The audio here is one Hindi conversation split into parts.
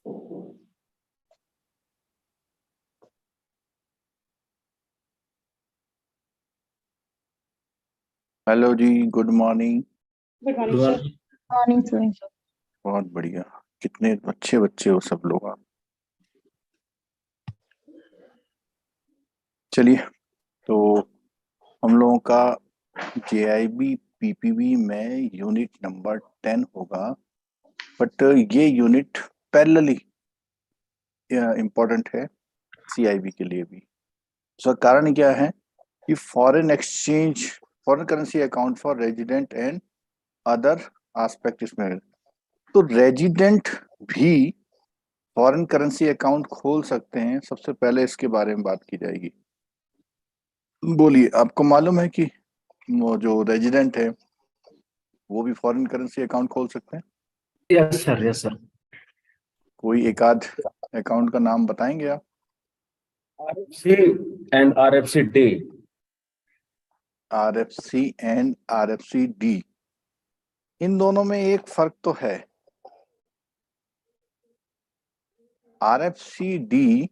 हेलो जी, good morning. Good morning good sir. Morning sir. बहुत बढ़िया। कितने अच्छे बच्चे हो सब लोग आप। चलिए, तो हम लोगों का जेआईबी पीपीबी में यूनिट नंबर 10 होगा। बट ये यूनिट पैरेलली इम्पोर्टेंट है सीआईबी के लिए भी। उसका कारण क्या है कि foreign currency account for resident and other aspect इसमें। तो रेजिडेंट भी फॉरेन करेंसी अकाउंट खोल सकते हैं। सबसे पहले इसके बारे में बात की जाएगी। बोलिए, आपको मालूम है कि वो जो रेजिडेंट है वो भी फॉरेन करेंसी अकाउंट खोल सकते हैं? Yes sir, yes sir. कोई एक आध अकाउंट का नाम बताएंगे आप? RFC and RFC-D। RFC and RFC-D, इन दोनों में एक फर्क तो है। RFC-D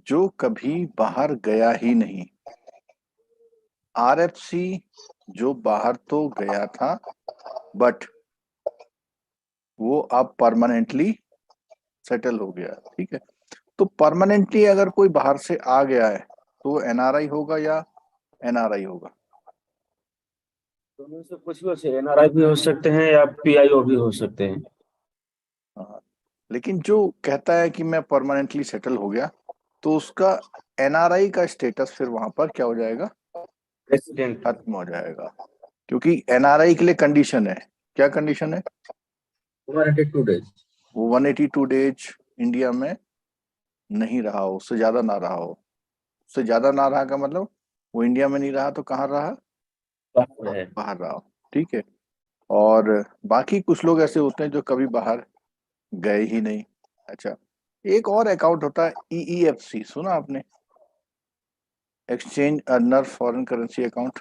जो कभी बाहर गया ही नहीं। RFC जो बाहर तो गया था बट वो अब परमानेंटली सेटल हो गया। ठीक है, तो परमानेंटली अगर कोई बाहर से आ गया है तो एनआरआई होगा या एनआरआई होगा? दोनों से कुछ भी हो सकते, NRI भी हो सकते हैं या PIO भी हो सकते हैं। हाँ, लेकिन जो कहता है कि मैं परमानेंटली सेटल हो गया तो उसका एनआरआई का स्टेटस फिर वहां पर क्या हो जाएगा? रेसिडेंट। खत्म हो जाएगा। क्योंकि एनआरआई के लिए कंडीशन है। क्या कंडीशन है? 182 डेज। वो 182 डेज इंडिया में नहीं रहा हो, उससे ज्यादा ना रहा हो। उससे ज्यादा ना रहा का मतलब वो इंडिया में नहीं रहा तो कहाँ रहा? है। बाहर रहा हो। ठीक है। और बाकी कुछ लोग ऐसे होते हैं जो कभी बाहर गए ही नहीं। अच्छा, एक और अकाउंट होता है EEFC, सुना आपने? Exchange earner foreign currency account.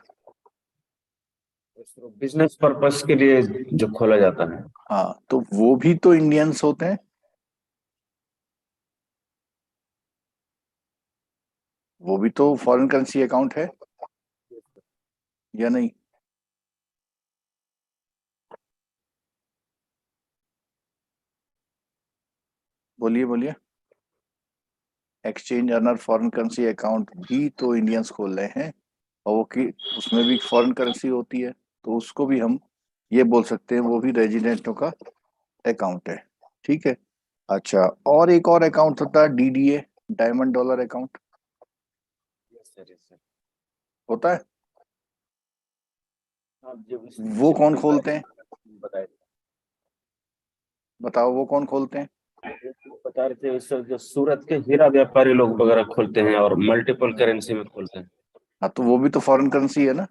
Business purpose के लिए जो खोला जाता है। हाँ, तो वो भी तो इंडियंस होते हैं। वो भी तो फॉरेन करेंसी अकाउंट है या नहीं? बोलिए बोलिए। Exchange earner foreign currency account भी तो इंडियंस खोल रहे हैं और वो की उसमें भी फॉरेन करेंसी होती है, तो उसको भी हम ये बोल सकते हैं वो भी रेजिडेंटों का अकाउंट है। ठीक है। अच्छा, और एक और अकाउंट होता है DDA, diamond dollar account. Yes sir, yes sir. होता है। आप जो वो कौन खोलते हैं? बताए बताओ, वो कौन खोलते हैं? बता रहे थे सर, जो सूरत के हीरा व्यापारी लोग वगैरह खोलते हैं और मल्टीपल करेंसी में खोलते हैं। हाँ, तो वो भी तो फॉरेन करेंसी है ना,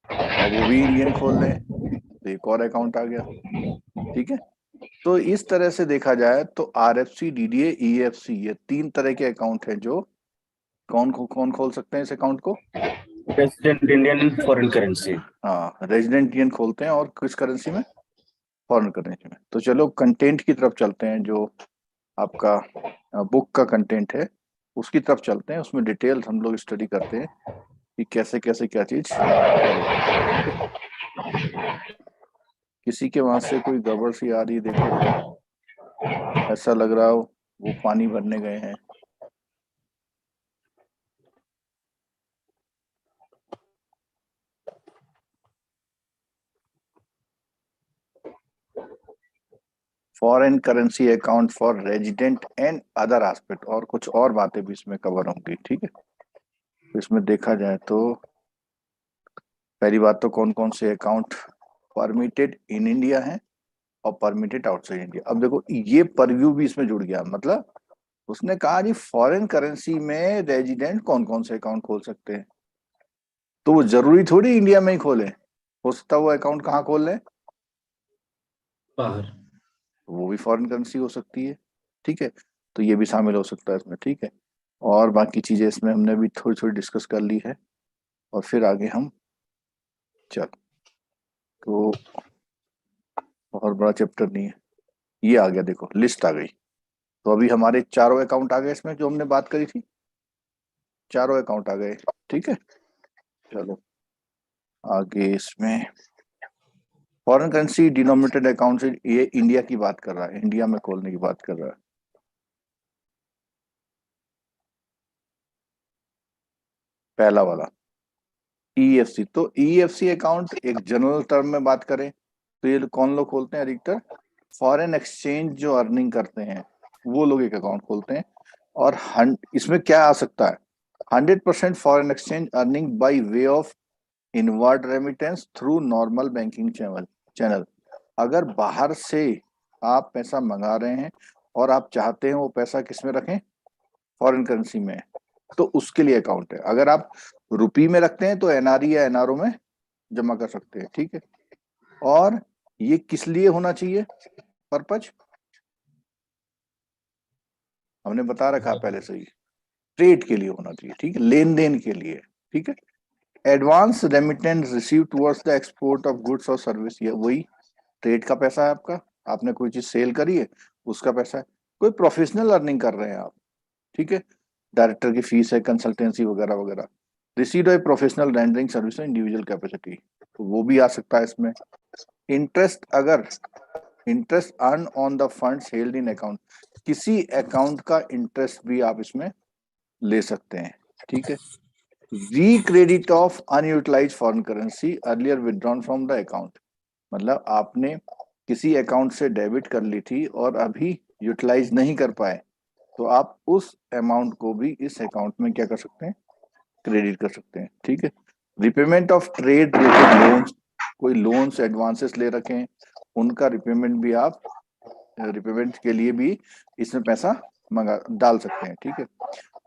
और वो भी इंडियन खोल रहे हैं, तो एक और अकाउंट आ गया। ठीक है। तो इस तरह से देखा जाए तो RFC, DDA, EFC, ये तीन तरह के अकाउंट हैं जो कौन खोल सकते हैं इस अकाउंट को? Resident Indian foreign currency. हाँ, रेजिडेंट इंडियन खोलते हैं और किस करेंसी में? फॉरेन करेंसी में। तो चलो कंटेंट की तरफ चलते हैं। जो आपका बुक का कंटेंट है उसकी तरफ चलते हैं। उसमें डिटेल हम लोग स्टडी करते हैं कि कैसे कैसे क्या चीज है। ठीक है। किसी के वहां से कोई गड़बड़ सी आ रही है, देखो जरा। ऐसा लग रहा हो वो पानी भरने गए हैं। Foreign currency account for resident and other aspect, और कुछ और बातें भी इसमें कवर होंगी। ठीक है। तो इसमें देखा जाए तो पहली बात तो कौन कौन से अकाउंट परमिटेड इन इंडिया है और परमिटेड आउटसाइड इंडिया। अब देखो, ये परव्यू भी इसमें जुड़ गया। मतलब उसने कहा जी फॉरेन करेंसी में रेजिडेंट कौन कौन से अकाउंट खोल सकते हैं, तो वो जरूरी थोड़ी इंडिया में ही खोले। हो सकता है वो अकाउंट कहाँ खोल लें, बाहर। वो भी फॉरेन करेंसी हो सकती है। ठीक है, तो ये भी शामिल हो सकता है इसमें। ठीक है। और बाकी चीजें इसमें हमने भी थोड़ी थोड़ी डिस्कस कर ली है और फिर आगे हम चल। तो बहुत बड़ा चैप्टर नहीं है, ये आ गया, देखो लिस्ट आ गई। तो अभी हमारे चारों अकाउंट आ गए इसमें जो हमने बात करी थी, चारों अकाउंट आ गए। ठीक है, चलो आगे इसमें फॉरेन करेंसी डिनोमिनेटेड अकाउंट से, ये इंडिया की बात कर रहा है, इंडिया में खोलने की बात कर रहा है। पहला वाला ईएफसी, तो ईएफसी अकाउंट एक जनरल टर्म में बात करें तो ये कौन लोग खोलते हैं अधिकतर? फॉरेन एक्सचेंज जो अर्निंग करते हैं वो लोग एक अकाउंट खोलते हैं। और इसमें क्या आ सकता है? 100% foreign exchange earning by way of inward remittance through normal banking channel. अगर बाहर से आप पैसा मंगा रहे हैं और आप चाहते हैं वो पैसा किस में रखें? फॉरेन करेंसी में, तो उसके लिए अकाउंट है। अगर आप रुपी में रखते हैं तो एनआरई या एनआरओ में जमा कर सकते हैं। ठीक है, और ये किस लिए होना चाहिए पर्पज? हमने बता रखा पहले से ही, ट्रेड के लिए होना चाहिए। ठीक है, लेन देन के लिए। ठीक है, advance remittance receive towards the export of goods और सर्विस, ये वही ट्रेड का पैसा है आपका, आपने कोई चीज सेल करी है उसका पैसा है। कोई प्रोफेशनल अर्निंग कर रहे हैं आप, ठीक है, डायरेक्टर की फीस है, कंसल्टेंसी वगैरह वगैरह, receive a professional rendering service individual capacity, तो वो भी आ सकता है इसमें। इंटरेस्ट, अगर interest earn on the funds held in account, किसी अकाउंट का इंटरेस्ट भी आप इसमें ले सकते हैं। ठीक है, री credit of unutilise foreign currency earlier withdrawn from the account, मतलब आपने किसी अकाउंट से डेबिट कर ली थी और अभी यूटिलाइज नहीं कर पाए, तो आप उस अमाउंट को भी इस अकाउंट में क्या कर सकते हैं? क्रेडिट कर सकते हैं। ठीक है, repayment of trade related loans, कोई लोन्स एडवांसेस ले रखे हैं उनका रिपेमेंट भी आप, रिपेमेंट के लिए भी इसमें पैसा मंगा डाल सकते हैं। ठीक है,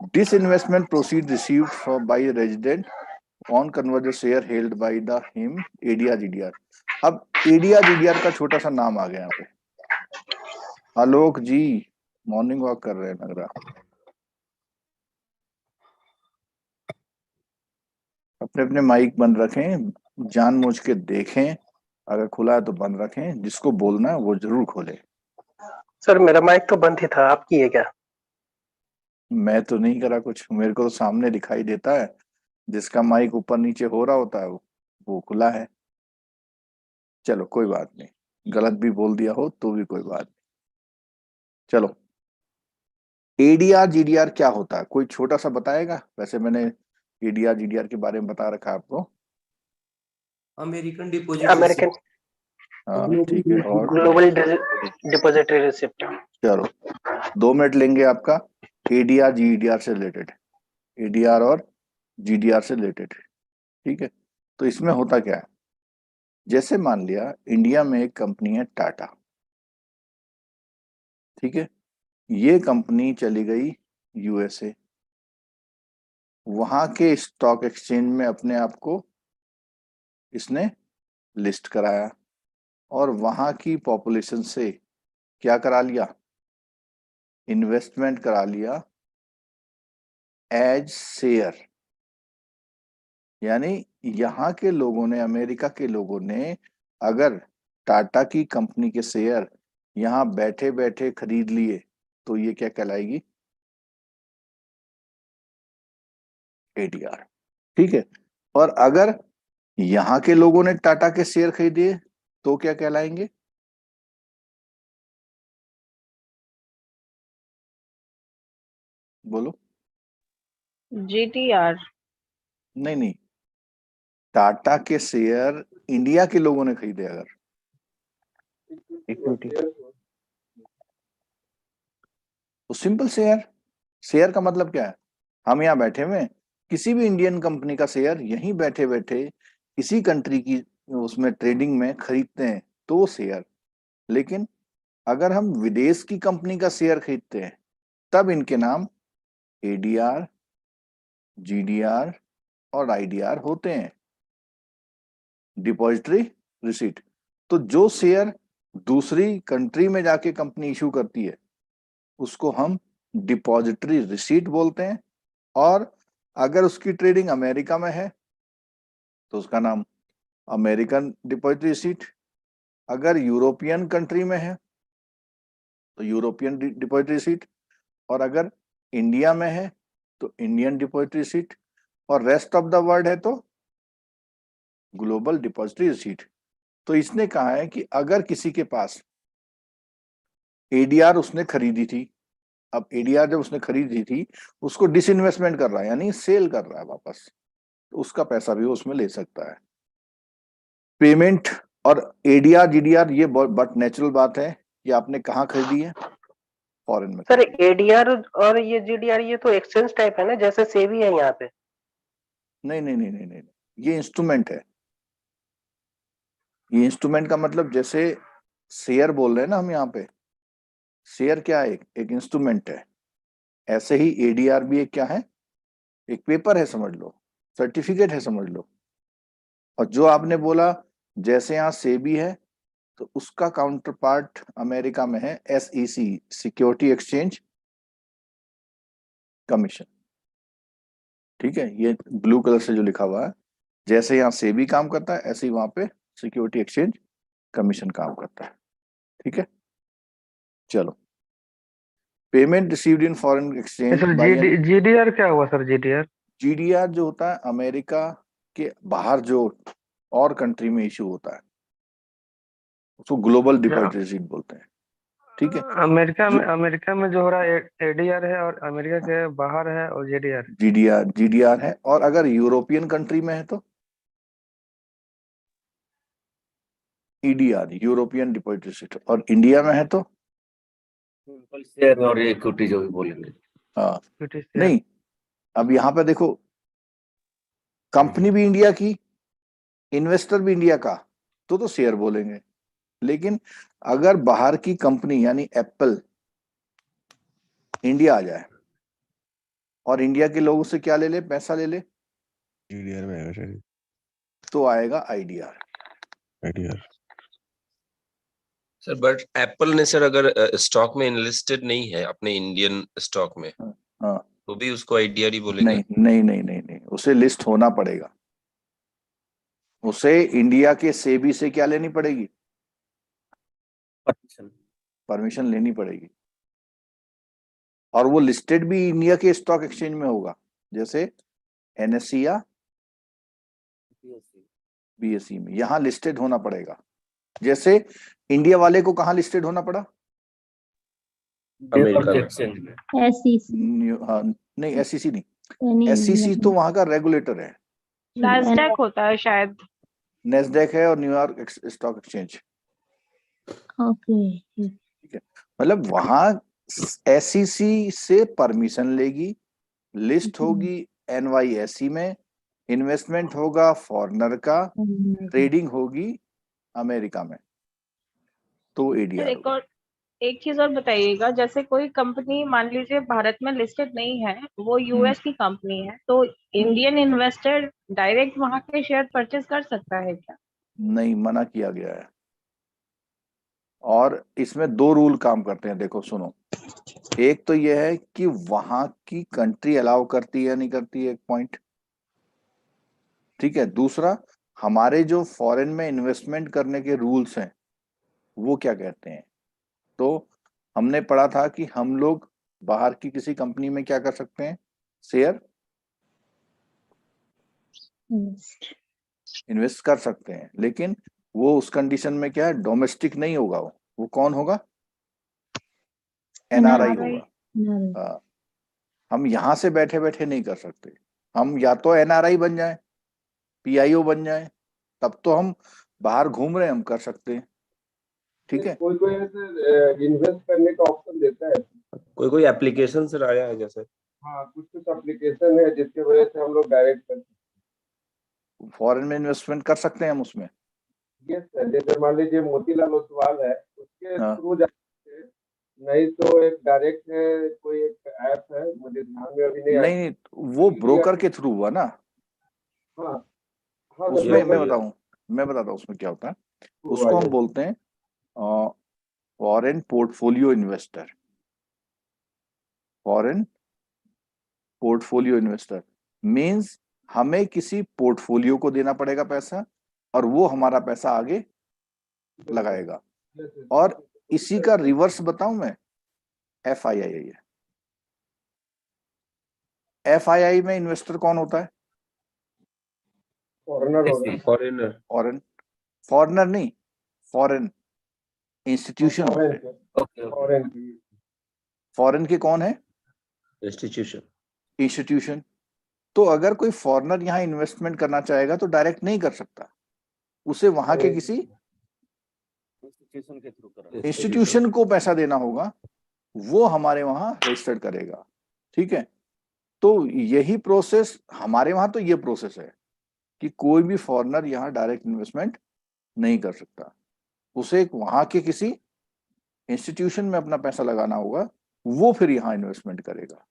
disinvestment proceed received by resident on conversion share held by the him ADR GDR. अब एडीआर जीडीआर का छोटा सा नाम आ गया यहाँ पे, आलोक जी मॉर्निंग वॉक कर रहे हैं लग रहा। अपने अपने माइक बंद रखें, जानबूझ के देखें, अगर खुला है तो बंद रखें, जिसको बोलना है वो जरूर खोले। सर मेरा माइक तो बंद ही था, आप किए क्या? मैं तो नहीं करा कुछ, मेरे को तो सामने दिखाई देता है, जिसका माइक ऊपर नीचे हो रहा होता है वो खुला है। चलो कोई बात नहीं, गलत भी बोल दिया हो तो भी कोई बात नहीं। चलो, एडीआर जीडीआर क्या होता है, कोई छोटा सा बताएगा? वैसे मैंने एडीआर जीडीआर के बारे में बता रखा है आपको। अमेरिकन डिपॉजिट अमेरिकन हाँ ठीक है, और ग्लोबल डिपॉजिटरी रिसिप्ट। चलो 2 मिनट लेंगे आपका, एडीआर जीडीआर से रिलेटेड, एडीआर और जीडीआर से रिलेटेड। ठीक है, तो इसमें होता क्या है, जैसे मान लिया इंडिया में एक कंपनी है टाटा, ठीक है, ये कंपनी चली गई यूएसए, वहां के स्टॉक एक्सचेंज में अपने आप को इसने लिस्ट कराया और वहां की पॉपुलेशन से क्या करा लिया? इन्वेस्टमेंट करा लिया एज शेयर। यानी यहाँ के लोगों ने, अमेरिका के लोगों ने अगर टाटा की कंपनी के शेयर यहाँ बैठे बैठे खरीद लिए तो ये क्या कहलाएगी? एडीआर। ठीक है, और अगर यहाँ के लोगों ने टाटा के शेयर खरीदे तो क्या कहलाएंगे? बोलो। जीटीआर। नहीं नहीं, टाटा के शेयर इंडिया के लोगों ने खरीदे अगर, इक्विटी। तो सिंपल शेयर, शेयर का मतलब क्या है? हम यहाँ बैठे हुए हैं, किसी भी इंडियन कंपनी का शेयर यहीं बैठे बैठे किसी कंट्री की उसमें ट्रेडिंग में खरीदते हैं तो शेयर। लेकिन अगर हम विदेश की कंपनी का शेयर खरीदते हैं तब इनके नाम एडीआर, जीडीआर और आईडीआर होते हैं, डिपॉजिटरी रिसीट। तो जो शेयर दूसरी कंट्री में जाके कंपनी इशू करती है उसको हम डिपॉजिटरी रिसीट बोलते हैं, और अगर उसकी ट्रेडिंग अमेरिका में है तो उसका नाम अमेरिकन डिपॉजिटरी रिसीट, अगर यूरोपियन कंट्री में है तो यूरोपियन डिपॉजिटरी रिसीट, और अगर इंडिया में है तो इंडियन डिपॉजिटरी रिसीट, और रेस्ट ऑफ द वर्ल्ड है तो ग्लोबल डिपॉजिटरी रिसीट। तो इसने कहा है कि अगर किसी के पास एडीआर उसने खरीदी थी, अब एडीआर जब उसने खरीदी थी उसको डिसइन्वेस्टमेंट कर रहा है, यानी सेल कर रहा है वापस, तो उसका पैसा भी वो उसमें ले सकता है। पेमेंट और एडीआर जीडीआर ये बहुत नेचुरल बात है कि आपने कहाँ खरीदी है, फॉरेन में। सर एडीआर और ये जीडीआर ये तो एक्सचेंज टाइप है ना, जैसे सेबी है यहाँ पे। नहीं नहीं नहीं नहीं नहीं, ये इंस्ट्रूमेंट है। ये इंस्ट्रूमेंट का मतलब जैसे शेयर बोल रहे हैं ना हम यहाँ पे, शेयर क्या है, एक इंस्ट्रूमेंट है, ऐसे ही एडीआर भी एक क्या है, एक पेपर है समझ लो, सर्टिफिकेट है समझ लो। और जो आपने बोला जैसे यहाँ सेबी है तो उसका काउंटर पार्ट अमेरिका में है एसईसी, सिक्योरिटी एक्सचेंज कमीशन। ठीक है, ये ब्लू कलर से जो लिखा हुआ है, जैसे यहाँ सेबी काम करता है ऐसे ही वहां पे सिक्योरिटी एक्सचेंज कमीशन काम करता है। ठीक है, चलो। Payment received in foreign exchange sir by GDR क्या हुआ सर? जीडीआर जीडीआर जो होता है अमेरिका के बाहर जो और कंट्री में इशू होता है उसको ग्लोबल डिपॉजिटरी रिसीट बोलते हैं। ठीक है, अमेरिका में जो हो रहा है एडीआर है, और अमेरिका के बाहर है और जीडीआर। जीडीआर है, और अगर यूरोपियन कंट्री में है तो ईडीआर, यूरोपियन डिपॉजिटरी रिसीट, और इंडिया में है तो शेयर और इक्विटी जो भी बोलेंगे। हाँ नहीं, अब यहाँ पे देखो, कंपनी भी इंडिया की, इन्वेस्टर भी इंडिया का, तो शेयर बोलेंगे। लेकिन अगर बाहर की कंपनी यानी एप्पल इंडिया आ जाए और इंडिया के लोगों से क्या ले ले, पैसा ले ले, जीडीआर में आएगा शायद, तो आएगा IDR. IDR. Sir but Apple ने सर अगर स्टॉक में इनलिस्टेड नहीं है अपने इंडियन स्टॉक में, हाँ, तो भी उसको आईडीआर ही बोलेंगे? नहीं नहीं नहीं नहीं नहीं, उसे लिस्ट होना पड़ेगा, उसे इंडिया के सेबी से क्या लेनी पड़ेगी, परमिशन लेनी पड़ेगी, और वो लिस्टेड भी इंडिया के स्टॉक एक्सचेंज में होगा, जैसे एनएससी या बीएसई में, यहाँ लिस्टेड होना पड़ेगा। जैसे इंडिया वाले को कहाँ लिस्टेड होना पड़ा, अमेरिका में। एक्सचेंज में। नहीं एसईसी नहीं, एसईसी तो वहां का रेगुलेटर है, नैस्डैक होता है शायद। नेस्डेक है और न्यूयॉर्क स्टॉक एक्सचेंज। ओके, ठीक है, मतलब वहां एसईसी से परमिशन लेगी, लिस्ट होगी एनवाईएसई में, इन्वेस्टमेंट होगा फॉरेनर का, ट्रेडिंग होगी अमेरिका में, तो एडीआर। एक चीज और बताइएगा, जैसे कोई कंपनी मान लीजिए भारत में लिस्टेड नहीं है, वो यूएस की कंपनी है, तो इंडियन इन्वेस्टर डायरेक्ट वहां के शेयर परचेज कर सकता है क्या? नहीं, मना किया गया है, और इसमें 2 रूल काम करते हैं, देखो सुनो। एक तो यह है कि वहां की कंट्री अलाउ करती है नहीं करती है, एक पॉइंट। ठीक है, दूसरा हमारे जो फॉरेन में इन्वेस्टमेंट करने के रूल्स हैं वो क्या कहते हैं। तो हमने पढ़ा था कि हम लोग बाहर की किसी कंपनी में क्या कर सकते हैं, शेयर इन्वेस्ट कर सकते हैं, लेकिन वो उस कंडीशन में क्या है, डोमेस्टिक नहीं होगा, वो कौन होगा, एनआरआई होगा। हम यहाँ से बैठे बैठे नहीं कर सकते, हम या तो एनआरआई बन जाए, पीआईओ बन जाए, तब तो हम बाहर घूम रहे हैं, हम कर सकते हैं। ठीक है, कोई कोई इन्वेस्ट करने का ऑप्शन देता है, कोई एप्लीकेशन सर आया है जैसे? हाँ कुछ एप्लीकेशन है जिसकी वजह से हम लोग डायरेक्ट कर सकते फॉरेन में इन्वेस्टमेंट कर सकते हैं हम उसमें। हैं। यस सर, जैसे मान लीजिए मोतीलाल ओसवाल है, उसके हाँ। थ्रू जा सकते हैं, नहीं तो एक डायरेक्ट है, कोई एक ऐप है, मुझे ध्यान में अभी नहीं आ नहीं, वो ब्रोकर के थ्रू हुआ ना। हाँ हाँ उसमें मैं बताता हूँ उसमें क्या होता है, उसको हम बोलते हैं foreign portfolio investor. Foreign portfolio investor means हमें किसी पोर्टफोलियो को देना पड़ेगा पैसा, और वो हमारा पैसा आगे लगाएगा। और इसी का रिवर्स बताऊं मैं, FII है। FII में इन्वेस्टर कौन होता है? फॉरेनर होगा। फॉरेनर। फॉरेन, फॉरेनर नहीं, फॉरेन इंस्टीट्यूशन होता है। ओके फॉरेन फॉरेन के कौन है? इंस्टीट्यूशन। इंस्टीट्यूशन। तो अगर कोई फॉरेनर यहाँ इन्वेस्टमेंट करना चाहेगा तो डायरेक्ट नहीं कर सकता, उसे वहां के किसी इंस्टीट्यूशन के थ्रू करा। इंस्टीट्यूशन को पैसा देना होगा, वो हमारे वहां रजिस्टर्ड करेगा। ठीक है, तो यही प्रोसेस हमारे वहां, तो ये प्रोसेस है कि कोई भी फॉरेनर यहाँ डायरेक्ट इन्वेस्टमेंट नहीं कर सकता, उसे वहां के किसी इंस्टीट्यूशन में अपना पैसा लगाना होगा, वो फिर यहाँ इन्वेस्टमेंट करेगा।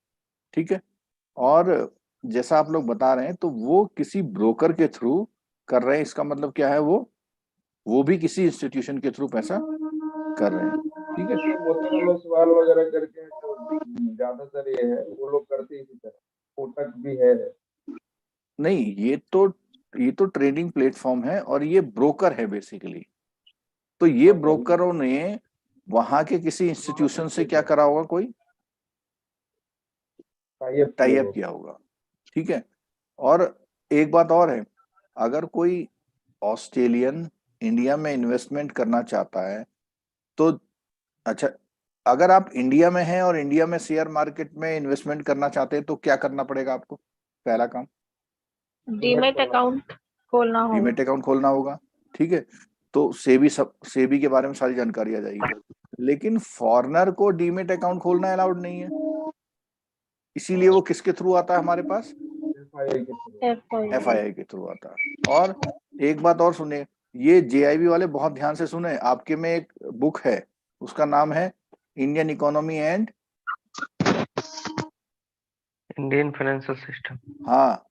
ठीक है, और जैसा आप लोग बता रहे हैं तो वो किसी ब्रोकर के थ्रू कर रहे हैं, इसका मतलब क्या है, वो भी किसी इंस्टीट्यूशन के थ्रू पैसा कर रहे हैं। ठीक है, मोतीलाल सवाल वगैरह करके जो ज्यादातर ये है वो लोग करते ही इसी तरह। कोटक भी है। नहीं, ये तो ट्रेडिंग प्लेटफॉर्म है और ये ब्रोकर है बेसिकली। तो ये ब्रोकरों ने वहां के किसी इंस्टीट्यूशन से क्या करा होगा, कोई टाई अप किया होगा। ठीक है, और एक बात और है, अगर कोई ऑस्ट्रेलियन इंडिया में इन्वेस्टमेंट करना चाहता है तो, अच्छा, अगर आप इंडिया में हैं और इंडिया में शेयर मार्केट में इन्वेस्टमेंट करना चाहते हैं तो क्या करना पड़ेगा आपको? पहला काम डीमेट अकाउंट खोलना होगा। डीमेट अकाउंट खोलना होगा। ठीक है, तो सेबी के बारे में सारी जानकारी आ जाएगी। लेकिन फॉरेनर को डीमेट अकाउंट खोलना अलाउड नहीं है, इसीलिए वो किसके थ्रू आता है हमारे पास? FII के थ्रू आता है। और एक बात और सुनिए, ये JIB वाले बहुत ध्यान से सुने, आपके में एक बुक है, उसका नाम है Indian economy and Indian financial system. हाँ,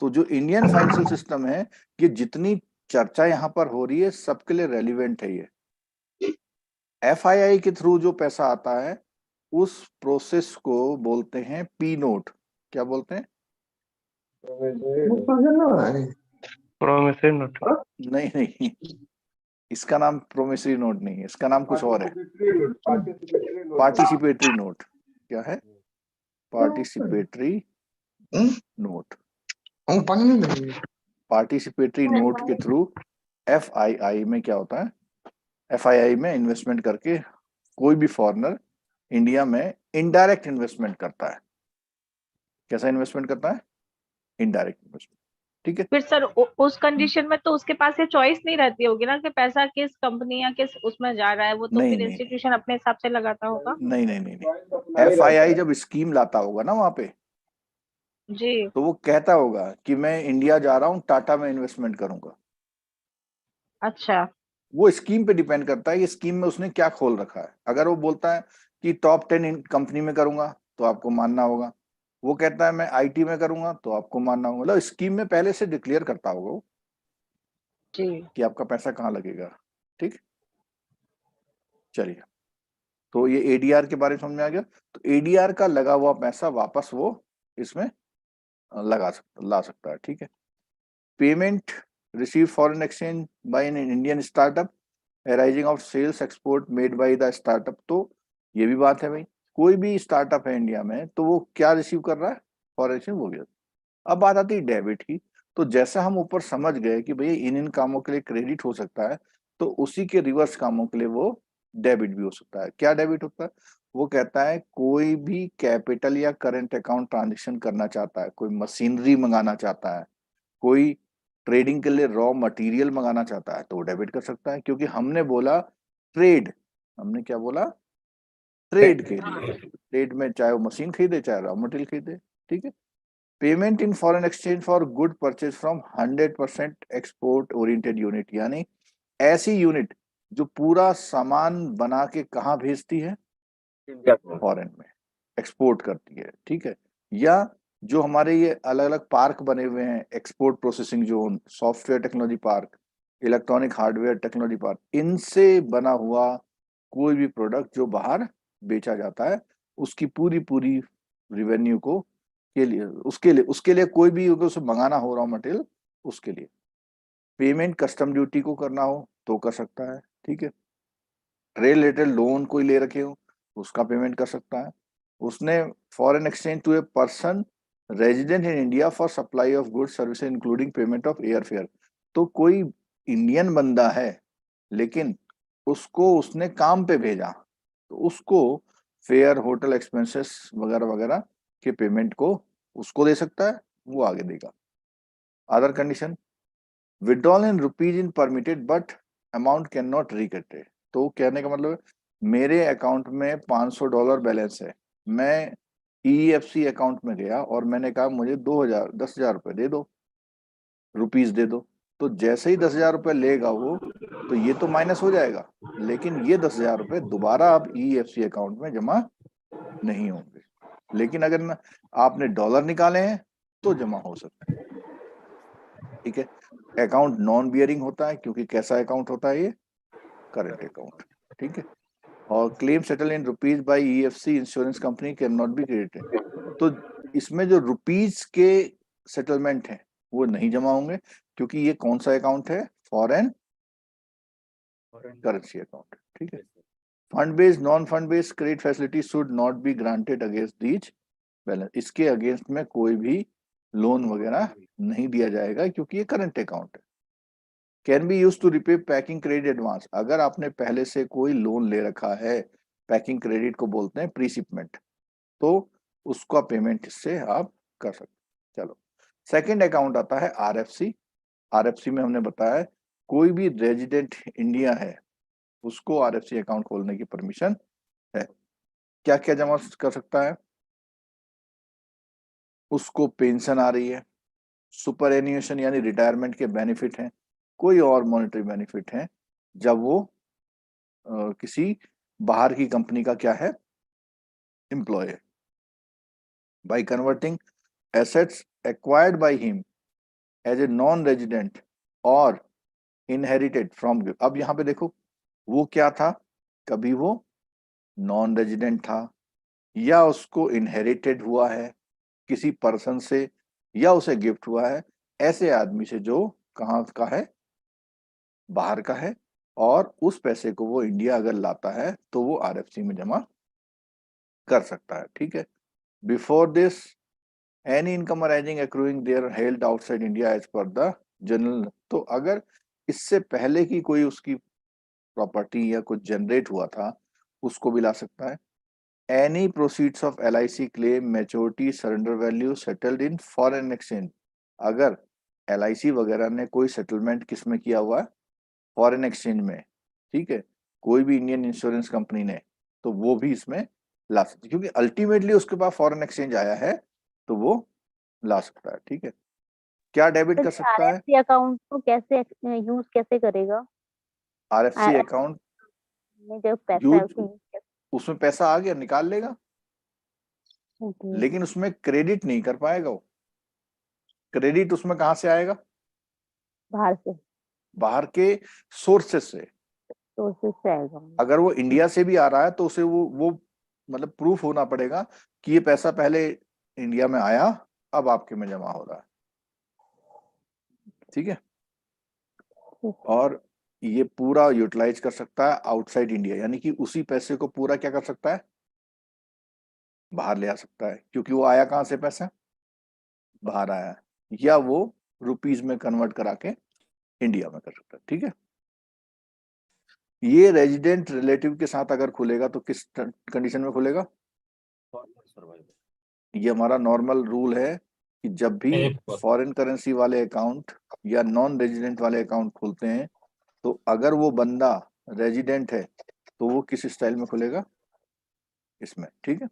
तो जो इंडियन फाइनेंशियल सिस्टम है, ये जितनी चर्चा यहाँ पर हो रही है सबके लिए रेलिवेंट है। ये FII के थ्रू जो पैसा आता है उस प्रोसेस को बोलते हैं P नोट। क्या बोलते हैं? Promissory note. नहीं नहीं, इसका नाम प्रोमिसरी नोट नहीं है, इसका नाम कुछ और है। Participatory note. क्या है? Participatory note. पार्टिसिपेटरी नोट के थ्रू FII में क्या होता है, FII में इन्वेस्टमेंट करके कोई भी फॉरेनर इंडिया में इनडायरेक्ट इन्वेस्टमेंट करता है। कैसा इन्वेस्टमेंट करता है? Indirect investment. ठीक है, फिर सर उस कंडीशन में तो उसके पास ये चॉइस नहीं रहती होगी ना कि पैसा किस कंपनी या किस उसमें जा रहा है, वो तो नहीं फिर नहीं इंस्टीट्यूशन अपने हिसाब से लगाता होगा। नहीं नहीं नहीं, नहीं। FII जब स्कीम लाता होगा ना वहां पे, जी। तो वो कहता होगा कि मैं इंडिया जा रहा हूँ, टाटा में इन्वेस्टमेंट करूंगा। अच्छा। वो स्कीम पे डिपेंड करता है कि स्कीम में उसने क्या खोल रखा है। अगर वो बोलता है कि टॉप 10 कंपनी में करूंगा तो आपको मानना होगा, वो कहता है मैं IT में करूंगा तो आपको मानना होगा। मतलब स्कीम में पहले से डिक्लेयर करता होगा वो जी। कि आपका पैसा कहाँ लगेगा। ठीक, चलिए, तो ये ADR के बारे में समझ में आ गया। तो ADR का लगा हुआ पैसा वापस वो इसमें ला सकता है। ठीक है, payment receive foreign exchange bye an Indian startup arising of sales export made by the startup। तो ये भी बात है भाई, कोई भी स्टार्टअप है इंडिया में तो वो क्या रिसीव कर रहा है? फॉरेन एक्सचेंज, वो भी। अब बात आती है डेबिट की। तो जैसा हम ऊपर समझ गए कि भैया इन कामों के लिए क्रेडिट हो सकता है, तो उसी के रिवर्स कामों के लिए वो डेबिट भी हो सकता है। क्या डेबिट होता है? वो कहता है कोई भी कैपिटल या करंट अकाउंट ट्रांजेक्शन करना चाहता है, कोई मशीनरी मंगाना चाहता है, कोई ट्रेडिंग के लिए रॉ मटेरियल मंगाना चाहता है, तो वो डेबिट कर सकता है। क्योंकि हमने बोला ट्रेड, हमने क्या बोला? ट्रेड के लिए। ट्रेड में चाहे वो मशीन खरीदे चाहे रॉ मटेरियल खरीदे। ठीक है, payment in foreign exchange for good purchase from 100% export oriented unit, यानी ऐसी यूनिट जो पूरा सामान बना के कहाँ भेजती है? फॉरेन में एक्सपोर्ट करती है। ठीक है, या जो हमारे ये अलग अलग पार्क बने हुए हैं, export processing zone, software technology park, electronic hardware technology park, इनसे बना हुआ कोई भी प्रोडक्ट जो बाहर बेचा जाता है, उसकी पूरी पूरी रिवेन्यू को के लिए उसके लिए कोई भी उसे मंगाना हो रहा मटेरियल, उसके लिए पेमेंट कस्टम ड्यूटी को करना हो तो कर सकता है। ठीक है, ट्रेड रिलेटेड लोन कोई ले रखे हो उसका पेमेंट कर सकता है। उसने foreign exchange to a person resident in India for supply of goods services including payment of air fare, तो कोई इंडियन बंदा है लेकिन उसको उसने काम पे भेजा, तो उसको फेयर, होटल एक्सपेंसेस वगैरह वगैरह के पेमेंट को उसको दे सकता है, वो आगे देगा। Other condition, withdrawal in rupees in permitted but amount can not रिकटेड, तो कहने का मतलब मेरे अकाउंट में $500 बैलेंस है, मैं EFC अकाउंट में गया और मैंने कहा मुझे 10,000 रुपए दे दो, रुपीज दे दो, तो जैसे ही 10,000 रुपए लेगा वो, तो ये तो माइनस हो जाएगा, लेकिन ये 10,000 रुपए दोबारा आप EFC अकाउंट में जमा नहीं होंगे। लेकिन अगर आपने डॉलर निकाले हैं तो जमा हो सकते हैं, ठीक है। अकाउंट नॉन बियरिंग होता है क्योंकि कैसा अकाउंट होता है ये, करंट अकाउंट, ठीक है। और claim settle in rupees by EFC insurance company can not be credited, तो इसमें जो रुपीज के सेटलमेंट है वो नहीं जमा होंगे क्योंकि ये कौन सा अकाउंट है, फॉरेन करेंसी अकाउंट, ठीक है। Fund based, non fund based credit facility should not be granted against these balance, इसके अगेंस्ट में कोई भी लोन वगैरह नहीं दिया जाएगा क्योंकि ये करंट अकाउंट है। Can be use to repay packing credit advance, अगर आपने पहले से कोई लोन ले रखा है, पैकिंग क्रेडिट को बोलते हैं प्रीशिपमेंट, तो उसका पेमेंट इससे आप कर सकते हैं। चलो, सेकंड अकाउंट आता है RFC। RFC में हमने बताया कोई भी रेजिडेंट इंडिया है उसको RFC अकाउंट खोलने की परमिशन है। क्या क्या जमा कर सकता है, उसको पेंशन आ रही है, सुपर एन्युएशन यानी रिटायरमेंट के बेनिफिट हैं, कोई और मॉनेटरी बेनिफिट है जब वो किसी बाहर की कंपनी का क्या है, एम्प्लॉय है। By converting assets acquired by him as a non resident और इनहेरिटेड फ्रॉम, अब यहाँ पे देखो वो क्या था, कभी वो नॉन रेजिडेंट था या उसको इनहेरिटेड हुआ है किसी पर्सन से या उसे गिफ्ट हुआ है, ऐसे आदमी से जो कहाँ का है, बाहर का है, और उस पैसे को वो इंडिया अगर लाता है तो वो RFC में जमा कर सकता है, ठीक है। Before this any income arising accruing there held outside India as per the general, तो अगर इससे पहले की कोई उसकी प्रॉपर्टी या कुछ जनरेट हुआ था उसको भी ला सकता है। Any proceeds of LIC claim maturity surrender value settled in foreign exchange, अगर LIC वगैरह ने कोई सेटलमेंट किस में किया हुआ है, फॉरेन एक्सचेंज में, ठीक है, कोई भी इंडियन इंश्योरेंस कंपनी ने, तो वो भी इसमें ला सकती है क्योंकि अल्टीमेटली उसके पास फॉरेन एक्सचेंज आया है तो वो ला सकता है, ठीक है। क्या डेबिट कर सकता है, RFC अकाउंट को कैसे यूज कैसे करेगा, RFC अकाउंट में जब पैसा यूज, है उसको use कैसे उसमें पैसा आ गया निकाल लेगा, होगी? लेकिन उसमें क्रेडिट नहीं कर पाएगा वो। क्रेडिट उसमें कहाँ से आएगा, बाहर से बाहर के सोर्सेस से। सोर्सेस से आएगा। अगर वो इंडिया से भी आ रहा है तो उसे वो मतलब प्रूफ होना पड़ेगा कि ये पैसा पहले इंडिया में आया, अब आपके में जमा हो रहा है, ठीक है। और ये पूरा यूटिलाइज कर सकता है आउटसाइड इंडिया, यानी कि उसी पैसे को पूरा क्या कर सकता है, बाहर ले आ सकता है, क्योंकि वो आया कहाँ से, पैसा बाहर आया है, या वो रुपीज में कन्वर्ट करा के इंडिया में कर सकता है, ठीक है। ये रेजिडेंट रिलेटिव के साथ अगर खुलेगा तो किस कंडीशन में खुलेगा, ये हमारा नॉर्मल रूल है कि जब भी फॉरेन करेंसी वाले अकाउंट या नॉन रेजिडेंट वाले अकाउंट खुलते हैं तो अगर वो बंदा रेजिडेंट है तो वो किस स्टाइल में खुलेगा, इसमें, ठीक है।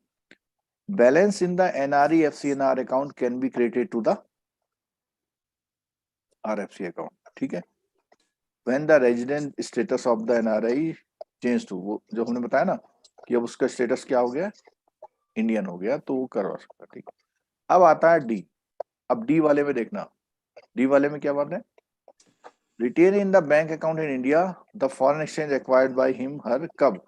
Balance in the NRE FCNR account can be credited to the RFC account, ठीक है। When the resident status of the NRI change to, वो जो हमने बताया ना कि अब उसका स्टेटस क्या हो गया, इंडियन हो गया, तो वो करवा सकता है, ठीक है। अब आता है D। अब D वाले में देखना, D वाले में क्या बात है, retain in the bank account in India the foreign exchange acquired by him her, कब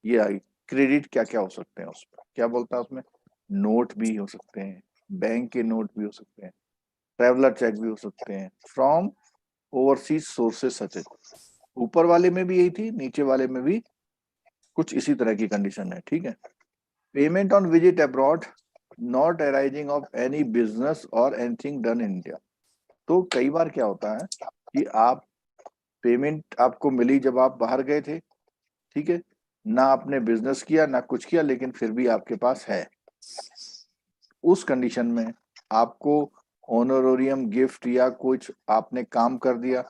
ये आई, क्रेडिट क्या क्या हो सकते हैं उसमें, क्या बोलता है उसमें, नोट भी हो सकते हैं, बैंक के नोट भी हो सकते हैं, ट्रैवलर चेक भी हो सकते हैं, from overseas sources such as, ऊपर वाले में भी यही थी, नीचे वाले में भी कुछ इसी तरह की कंडीशन है, ठीक है। Payment on visit abroad not arising of any business और एनीथिंग डन इन इंडिया। तो कई बार क्या होता है कि आप पेमेंट आपको मिली जब आप बाहर गए थे, ठीक है, ना आपने बिजनेस किया ना कुछ किया, लेकिन फिर भी आपके पास है। उस कंडीशन में आपको ऑनरोरियम गिफ्ट या कुछ आपने काम कर दिया,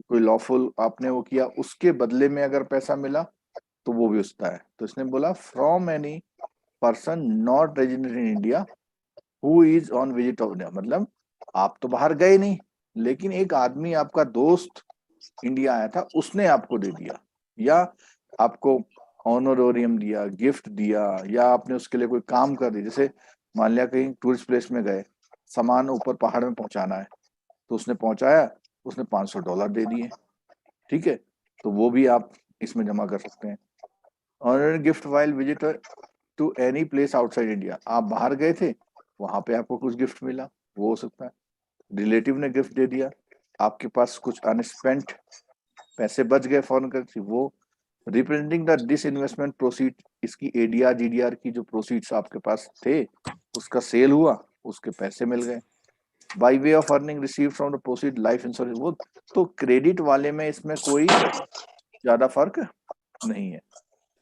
कोई लॉफुल आपने वो किया, उसके बदले में अगर पैसा मिला तो वो भी उसका है। तो इसने बोला from any person not resident in India who is on visit of India. मतलब आप तो बाहर गए नहीं, लेकिन एक आदमी आपका दोस्त इंडिया आया था, उसने आपको दे दिया, या आपको ऑनरोरियम दिया, गिफ्ट दिया, या आपने उसके लिए कोई काम कर दिया। जैसे मान लिया कहीं टूरिस्ट प्लेस में गए, सामान ऊपर पहाड़ में पहुंचाना है, तो उसने पहुंचाया, उसने $500 दे दिए, ठीक है, तो वो भी आप इसमें जमा कर सकते हैं। Honour gift while visit to any place outside India, आप बाहर गए थे, वहां पे आपको कुछ गिफ्ट मिला, वो हो सकता है। रिलेटिव ने गिफ्ट दे दिया, आपके पास कुछ अनस्पेंट पैसे बच गए फॉरेन करेंसी, वो representing the disinvestment proceed, इसकी एडीआर जीडीआर की जो प्रोसीड्स आपके पास थे, उसका सेल हुआ, उसके पैसे मिल गए। By way of earning receive from the proceed life insurance, वो तो क्रेडिट वाले में इसमें कोई ज्यादा फर्क नहीं है।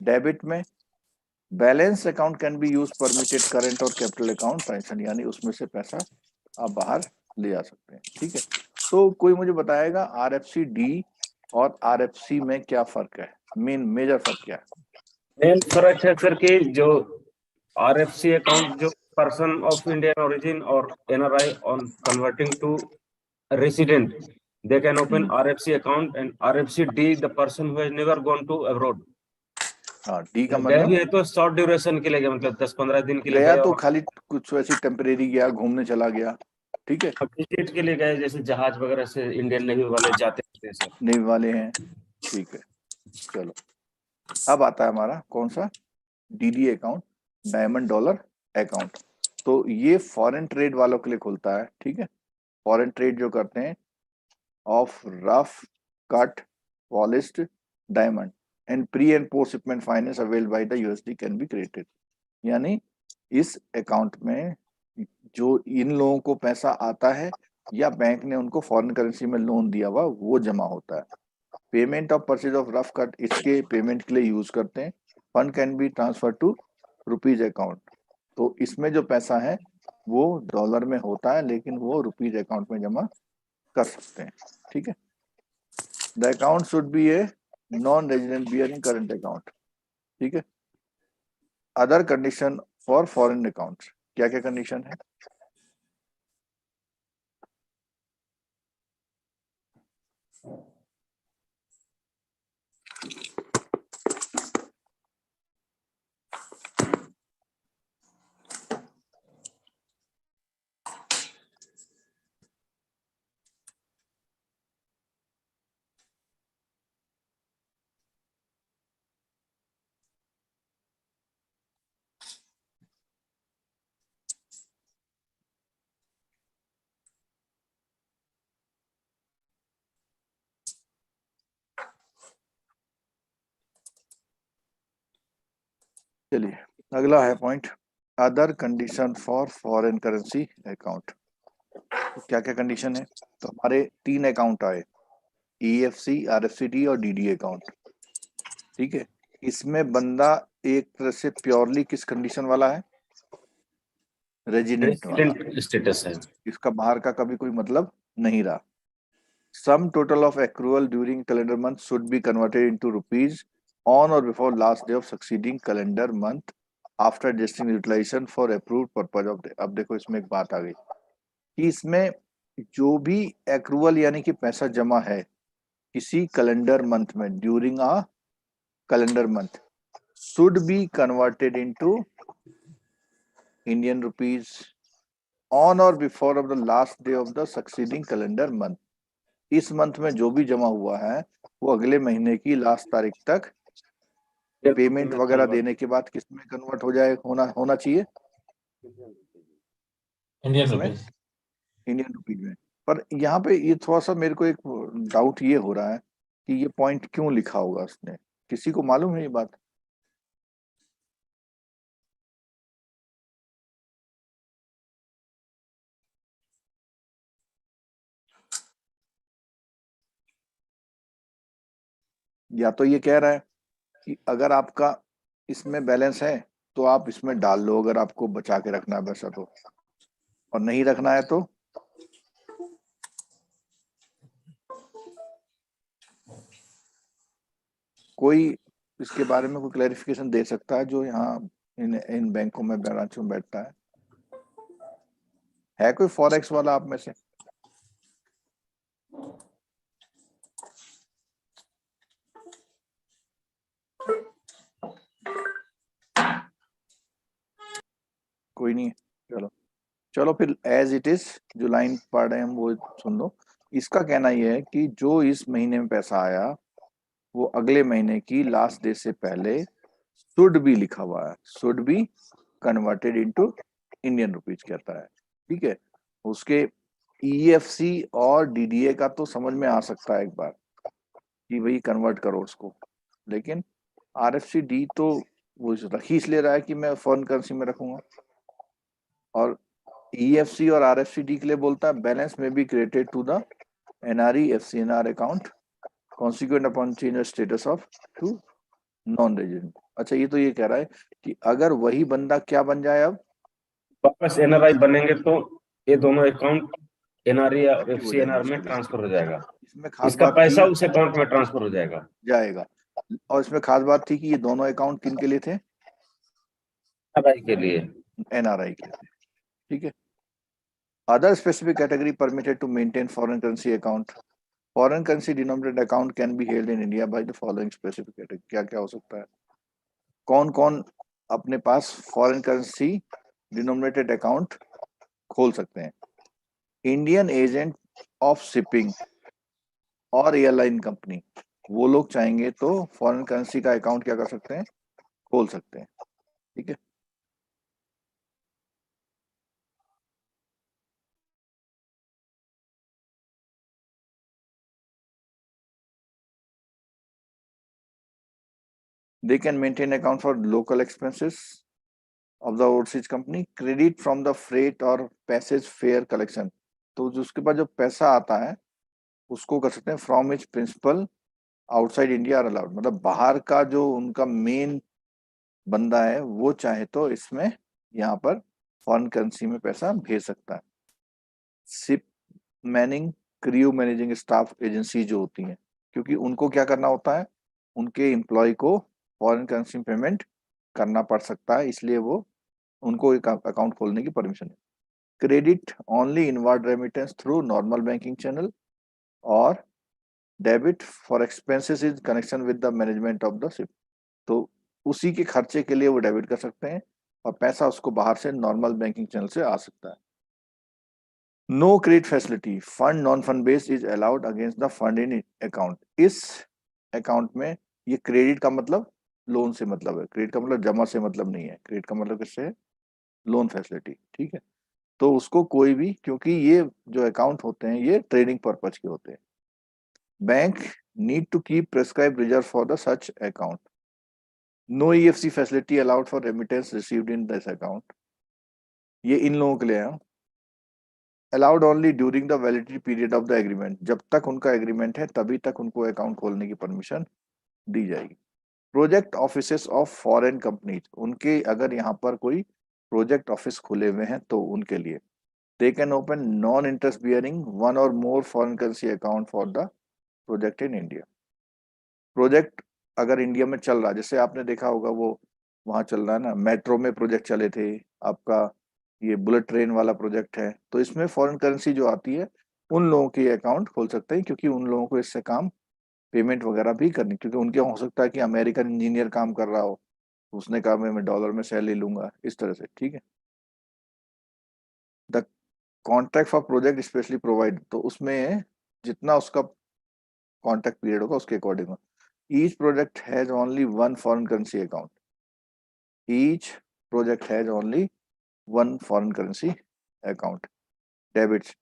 डेबिट में balance account can be use permitted current और कैपिटल अकाउंट ट्रांजेक्शन, यानी उसमें से पैसा आप बाहर ले आ सकते हैं, ठीक है। तो कोई मुझे बताएगा आरएफसी डी और आरएफसी में क्या फर्क है, मेजर फर्क क्या है? मेन फर्क है सर कि जो आरएफसी अकाउंट जो पर्सन ऑफ इंडियन ओरिजिन और NRI on converting to resident they can open RFC account, and RFC D the person who has never gone to abroad। हाँ, डी का गए मतलब भी है तो शॉर्ट ड्यूरेशन के लिए गया, मतलब 10-15 दिन के लिए गया गए, तो और खाली कुछ वैसी टेम्परेरी गया, घूमने चला गया, ठीक है, विजिट के लिए गए, जैसे जहाज वगैरह से इंडियन नेवी वाले जाते हैं सर। नेवी वाले हैं, ठीक है। चलो अब आता है हमारा कौन सा, DD account, diamond dollar account. तो ये फॉरेन ट्रेड वालों के लिए खुलता है, ठीक है। फॉरेन ट्रेड जो करते हैं of rough cut polished diamond and pre and post shipment finance availed by the USD can be created, यानी इस अकाउंट में जो इन लोगों को पैसा आता है या बैंक ने उनको फॉरेन करेंसी में लोन दिया हुआ, वो जमा होता है। Payment of purchase of rough cut इसके पेमेंट के लिए यूज करते हैं। Fund can be transfer to rupees account, तो इसमें जो पैसा है वो डॉलर में होता है, लेकिन वो रुपीज अकाउंट में जमा कर सकते हैं, ठीक है। The account should be A non resident bearing current account, ठीक है। Other condition for foreign account, क्या क्या कंडीशन है? चलिए अगला है point, other condition for foreign currency account. तो क्या क्या कंडीशन है? तो हमारे 3 अकाउंट आए, ईएफसी, आरएफसीडी और डीडी अकाउंट, ठीक है। इसमें बंदा एक तरह से प्योरली किस कंडीशन वाला है? रेजिडेंट वाला, स्टेटस है, इसका बाहर का कभी कोई मतलब नहीं रहा। Sum total of accrual during calendar month should be converted into rupees on or before last day of succeeding calendar month after adjusting utilisation for approved purpose of day. अब देखो इसमें एक बात आ गई कि इसमें जो भी एक्रूअल यानी कि पैसा जमा है किसी कैलेंडर मंथ में during a calendar month should be converted into Indian rupees on or before of the last day of the succeeding calendar month. इस मंथ में जो भी जमा हुआ है वो अगले महीने की लास्ट तारीख तक पेमेंट वगैरह देने के बाद किस में कन्वर्ट हो जाए, होना चाहिए इंडियन रुपीज में। पर यहाँ पे ये थोड़ा सा मेरे को एक डाउट ये हो रहा है कि ये पॉइंट क्यों लिखा होगा उसने, किसी को मालूम है ये बात? या तो ये कह रहा है कि अगर आपका इसमें बैलेंस है तो आप इसमें डाल लो, अगर आपको बचा के रखना है पैसा तो, और नहीं रखना है तो कोई इसके बारे में कोई क्लैरिफिकेशन दे सकता है जो यहाँ इन बैंकों में ब्रांचों में बैठता है कोई फॉरेक्स वाला आप में से? कोई नहीं है, चलो चलो फिर एज इट इज जो लाइन पढ़ रहे हैं हम वो सुन लो। इसका कहना ये है कि जो इस महीने में पैसा आया वो अगले महीने की लास्ट डे से पहले शुड बी लिखा हुआ है, should be converted into Indian rupees कहता है, ठीक है। उसके ईएफसी और डीडीए का तो समझ में आ सकता है एक बार कि भाई कन्वर्ट करो उसको, लेकिन आरएफसी डी तो वो रख ही इसलिए रहा है कि मैं फॉरेन करेंसी में रखूंगा, और ईएफसी और आरएफसी डी के लिए बोलता है बैलेंस में be created to the NRE FCNR account consequent upon change of status of to non resident. अच्छा ये तो ये कह रहा है कि अगर वही बंदा क्या बन जाए अब वापस एनआरआई बनेंगे तो ये दोनों अकाउंट एनआरई और एक्टिव हो जाएंगे एफसीएनआर में उसके लिए। ट्रांसफर हो जाएगा, इसमें खास इसका बात पैसा थी उस अकाउंट में ट्रांसफर हो जाएगा जाएगा, और इसमें खास बात थी कि ये दोनों अकाउंट किन के लिए थे? एनआरआई के लिए। एनआरआई के लिए थे, ठीक है। Other specific category permitted to maintain foreign currency account, foreign currency denominated account can be held in India by the following specific category. क्या क्या हो सकता है, कौन कौन अपने पास फॉरेन करेंसी डिनोमिनेटेड अकाउंट खोल सकते हैं? इंडियन एजेंट ऑफ शिपिंग और एयरलाइन कंपनी, वो लोग चाहेंगे तो फॉरेन करेंसी का अकाउंट क्या कर सकते हैं, खोल सकते हैं, ठीक है। They can maintain account for local expenses of the overseas company, credit from the freight और passage fare collection। तो जो उसके बाद जो पैसा आता है उसको कर सकते हैं from each principal outside India are allowed, मतलब बाहर का जो उनका मेन बंदा है वो चाहे तो इसमें यहाँ पर फॉरेन करेंसी में पैसा भेज सकता है। Ship Manning crew managing staff agency जो होती हैं, क्योंकि उनको क्या करना होता है, उनके एम्प्लॉय को फॉरेन करेंसी में पेमेंट करना पड़ सकता है, इसलिए वो उनको एक अकाउंट खोलने की परमिशन है। Credit only inward remittance through normal banking channel, और debit for expenses is connection with the management of the ship, तो उसी के खर्चे के लिए वो डेबिट कर सकते हैं और पैसा उसको बाहर से नॉर्मल बैंकिंग चैनल से आ सकता है। No credit facility fund non fund based is allowed against the fund in account. इस अकाउंट में ये क्रेडिट का मतलब लोन से मतलब है, क्रेडिट का मतलब जमा से मतलब नहीं है, क्रेडिट का मतलब किससे है, लोन फैसिलिटी, ठीक है। तो उसको कोई भी, क्योंकि ये जो अकाउंट होते हैं ये ट्रेडिंग पर्पज के होते हैं, bank need to keep prescribe reserve for the such account. No EFC facility allowed for remittance received in this account, ये इन लोगों के लिए है। Allowed only during the validity period of the agreement, जब तक उनका एग्रीमेंट है तभी तक उनको अकाउंट खोलने की परमिशन दी जाएगी। Project offices of foreign companies, उनके अगर यहाँ पर कोई प्रोजेक्ट ऑफिस खुले हुए हैं तो उनके लिए they can open non interest bearing one or more foreign currency account for the project in India. Project अगर इंडिया में चल रहा है, जैसे आपने देखा होगा वो वहाँ चल रहा है ना, मेट्रो में प्रोजेक्ट चले थे, आपका ये बुलेट ट्रेन वाला प्रोजेक्ट है, तो इसमें फॉरेन करेंसी जो आती है उन लोगों के अकाउंट खोल सकते हैं, क्योंकि उन लोगों को इससे काम पेमेंट वगैरह भी करनी, क्योंकि उनके हो सकता है कि अमेरिकन इंजीनियर काम कर रहा हो, उसने कहा मैं डॉलर में सैलरी लूंगा, इस तरह से, ठीक है। The contract for project specially provide, तो उसमें जितना उसका कॉन्ट्रैक्ट पीरियड होगा उसके according, each project has only one foreign currency account, each project has only one foreign currency account. Debits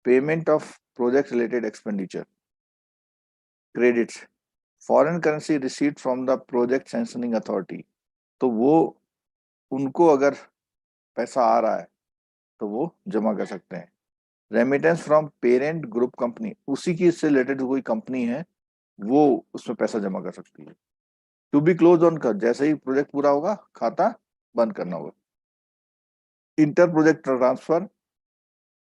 payment of project related expenditure. Credits foreign currency received from the project sanctioning authority, तो वो उनको अगर पैसा आ रहा है तो वो जमा कर सकते हैं। Remittance from parent group company, उसी की इससे रिलेटेड कोई कंपनी है वो उसमें पैसा जमा कर सकती है। टू बी क्लोज ऑन कर, जैसे ही प्रोजेक्ट पूरा होगा खाता बंद करना होगा। Inter project transfer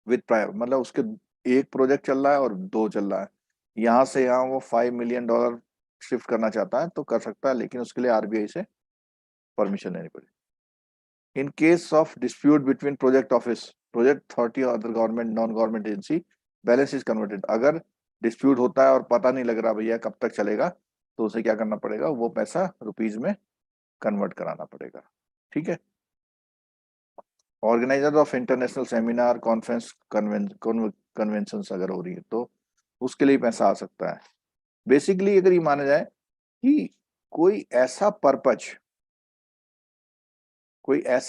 with prior, मतलब उसके एक प्रोजेक्ट चल रहा है और दो चल रहा है, यहाँ से यहाँ वो $5 मिलियन शिफ्ट करना चाहता है तो कर सकता है, लेकिन उसके लिए आरबीआई से परमिशन लेनी पड़ेगी। In case of dispute between project office, project authority और other government non government agency, balance is converted. अगर डिस्प्यूट होता है और पता नहीं लग रहा भैया कब तक चलेगा, तो उसे क्या करना पड़ेगा, वो पैसा रुपीज में कन्वर्ट कराना पड़ेगा। ठीक है। Organiser of international seminar conference convention अगर हो रही है तो उसके लिए पैसा आ सकता है। बेसिकली अगर ये माना जाए कि कोई ऐसा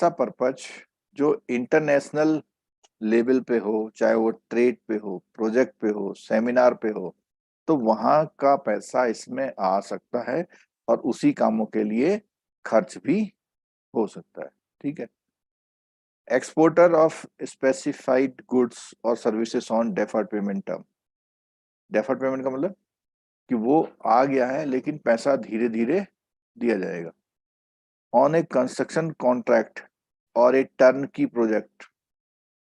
पर्पज जो इंटरनेशनल लेवल पे हो, चाहे वो ट्रेड पे हो, प्रोजेक्ट पे हो, सेमिनार पे हो, तो वहां का पैसा इसमें आ सकता है और उसी कामों के लिए खर्च भी हो सकता है। ठीक है। एक्सपोर्टर ऑफ स्पेसिफाइड गुड्स और services on deferred payment term. Deferred payment का मतलब कि वो आ गया है लेकिन पैसा धीरे धीरे दिया जाएगा। ऑन ए कंस्ट्रक्शन कॉन्ट्रैक्ट और ए टर्न की project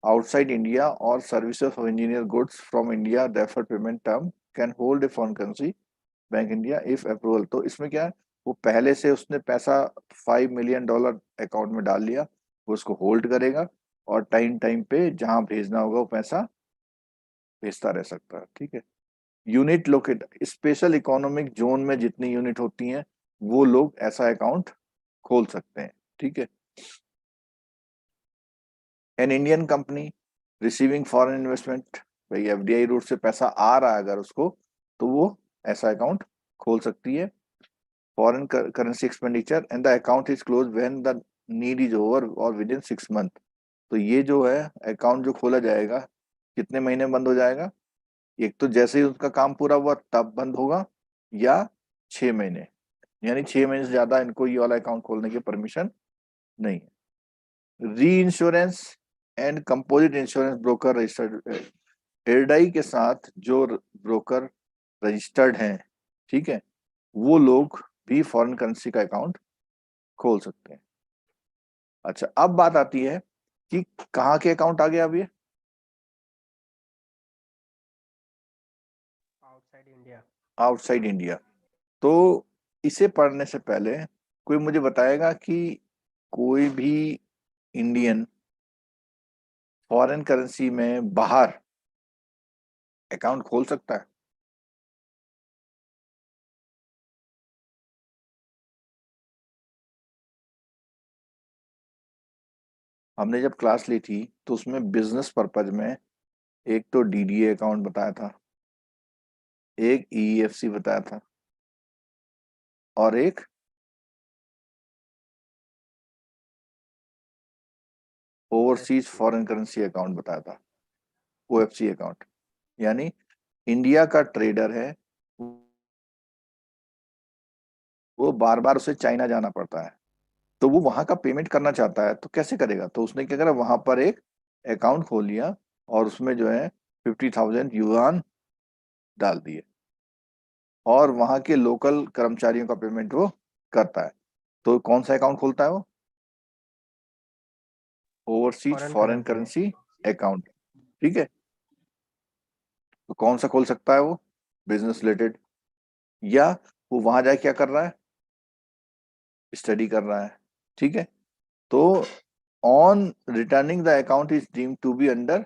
outside India or services of engineer goods from India, deferred payment term can hold a foreign currency Bank India if approval। तो इसमें क्या है, वो पहले से उसने पैसा $5 मिलियन अकाउंट में डाल लिया, वो उसको होल्ड करेगा और टाइम टाइम पे जहां भेजना होगा वो पैसा भेजता रह सकता है। ठीक है। Unit locate, special economic zone में जितनी यूनिट होती हैं वो लोग ऐसा अकाउंट खोल सकते हैं। ठीक है। An Indian company receiving foreign investment, भाई एफडीआई रूट से पैसा आ रहा है अगर उसको, तो वो ऐसा अकाउंट खोल सकती है। Foreign currency expenditure and the account is close when the need is over और विद इन 6 मंथ। तो ये जो है अकाउंट जो खोला जाएगा कितने महीने बंद हो जाएगा, एक तो जैसे ही उसका काम पूरा हुआ तब बंद होगा, या 6 महीने, यानी 6 महीने से ज्यादा इनको ये वाला अकाउंट खोलने की परमिशन नहीं है। Re insurance and composite insurance broker registered, IRDAI के साथ जो ब्रोकर रजिस्टर्ड हैं, ठीक है, वो लोग भी फॉरेन करेंसी का अकाउंट खोल सकते हैं। अच्छा, अब बात आती है कि कहाँ के अकाउंट आ गया अब ये, आउटसाइड इंडिया। Outside India. तो इसे पढ़ने से पहले कोई मुझे बताएगा कि कोई भी इंडियन फॉरेन करेंसी में बाहर अकाउंट खोल सकता है? हमने जब क्लास ली थी तो उसमें बिजनेस पर्पज में एक तो डीडीए अकाउंट बताया था, एक ईएफसी बताया था, और एक ओवरसीज फॉरेन करेंसी अकाउंट बताया था, ओएफसी अकाउंट। यानी इंडिया का ट्रेडर है, वो बार बार उसे चाइना जाना पड़ता है, तो वो वहां का पेमेंट करना चाहता है तो कैसे करेगा, तो उसने क्या करा, वहां पर एक अकाउंट खोल लिया और उसमें जो है 50,000 युआन डाल दिए और वहां के लोकल कर्मचारियों का पेमेंट वो करता है। तो कौन सा अकाउंट खोलता है वो, ओवरसीज फॉरेन करेंसी अकाउंट। ठीक है। तो कौन सा खोल सकता है वो, बिजनेस रिलेटेड, या वो वहां जाके क्या कर रहा है, स्टडी कर रहा है। ठीक है। तो on returning the account is deemed to be under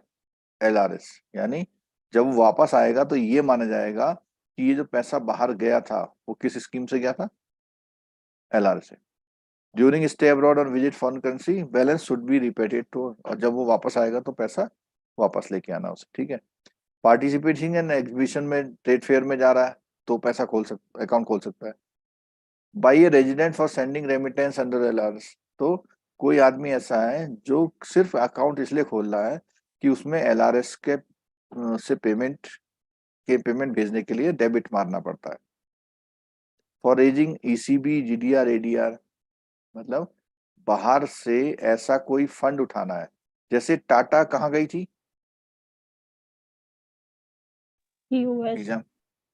LRS, यानी जब वो वापस आएगा तो ये माना जाएगा कि ये जो पैसा बाहर गया था वो किस स्कीम से गया था, एलआरएस से। During stay abroad or visit foreign currency balance should be repatriated to, और जब वो वापस आएगा तो पैसा वापस लेके आना उसे। ठीक है। पार्टिसिपेटिंग इन एग्जीबिशन में, ट्रेड फेयर में जा रहा है तो पैसा खोल सकता, अकाउंट खोल सकता है। By a resident for sending remittance under LRS, तो कोई आदमी ऐसा है जो सिर्फ अकाउंट इसलिए खोल रहा है कि उसमें एलआरएस के से पेमेंट भेजने के लिए डेबिट मारना पड़ता है। For raising ECB GDR ADR, मतलब बाहर से ऐसा कोई फंड उठाना है, जैसे टाटा कहाँ गई थी, यूएस। एग्जाम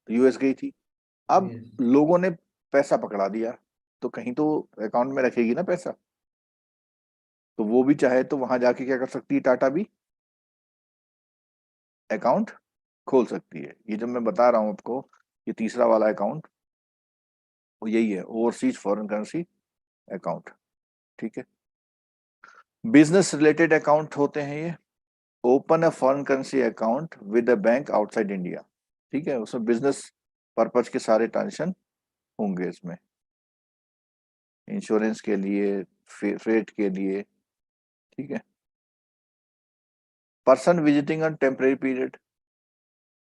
यूएस गई थी, अब Yes. लोगों ने पैसा पकड़ा दिया तो कहीं तो अकाउंट में रखेगी ना पैसा, तो वो भी चाहे तो वहां जाके क्या कर सकती है, टाटा भी अकाउंट खोल सकती है। ये जो मैं बता रहा हूं आपको, ये तीसरा वाला अकाउंट वो यही है, ओवरसीज फॉरेन करेंसी अकाउंट। ठीक है, बिजनेस रिलेटेड अकाउंट होते हैं ये। Open a foreign currency account with a bank outside India. ठीक है, उसमें बिजनेस पर्पज के सारे ट्रांजेक्शन होंगे इसमें, इंश्योरेंस के लिए, फ्रेट के लिए। ठीक है, person visiting on temporary period,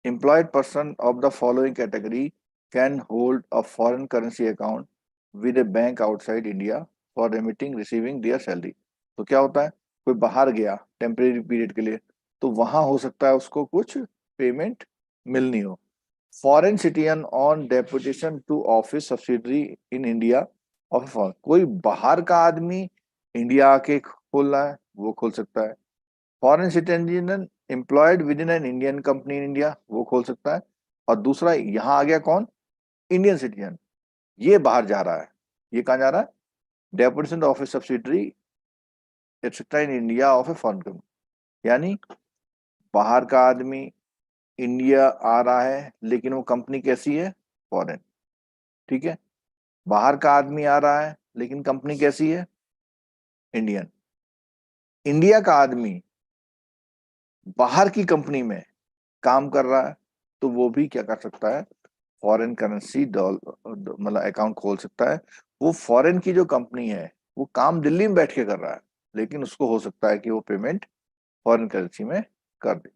employed person of the following category can hold a foreign currency account with a bank outside India for remitting receiving their salary। तो क्या होता है, कोई बाहर गया टेम्परेरी पीरियड के लिए तो वहां हो सकता है उसको कुछ पेमेंट मिलनी हो। Foreign citizen on deputation to office subsidiary in India of foreign, कोई बाहर का आदमी इंडिया आके खोल रहा है वो खोल सकता है। Foreign citizen employed with in an Indian company in India वो खोल सकता है। और दूसरा यहां आ गया कौन, इंडियन सिटीजन, ये बाहर जा रहा है, ये कहां जा रहा है, deputation office subsidiary etcetera in India of a foreign company. यानी बाहर का आदमी इंडिया आ रहा है लेकिन वो कंपनी कैसी है, फॉरेन। ठीक है, बाहर का आदमी आ रहा है लेकिन कंपनी कैसी है, इंडियन। इंडिया का आदमी बाहर की कंपनी में काम कर रहा है तो वो भी क्या कर सकता है, फॉरेन करेंसी मतलब अकाउंट खोल सकता है। वो फॉरेन की जो कंपनी है वो काम दिल्ली में बैठ के कर रहा है लेकिन उसको हो सकता है कि वो पेमेंट फॉरेन करेंसी में कर दे।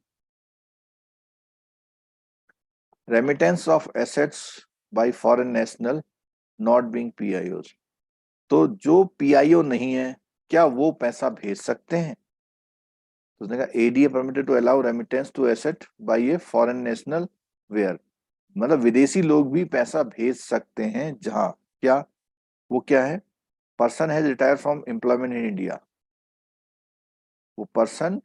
Remittance of assets by foreign national not being PIOs, तो जो पीआईओ नहीं है क्या वो पैसा भेज सकते हैं। तो उसने कहा ADA permitted to allow remittance to asset by a foreign national where, मतलब विदेशी लोग भी पैसा भेज सकते हैं जहां, क्या वो क्या है, person has retire from employment in India, वो person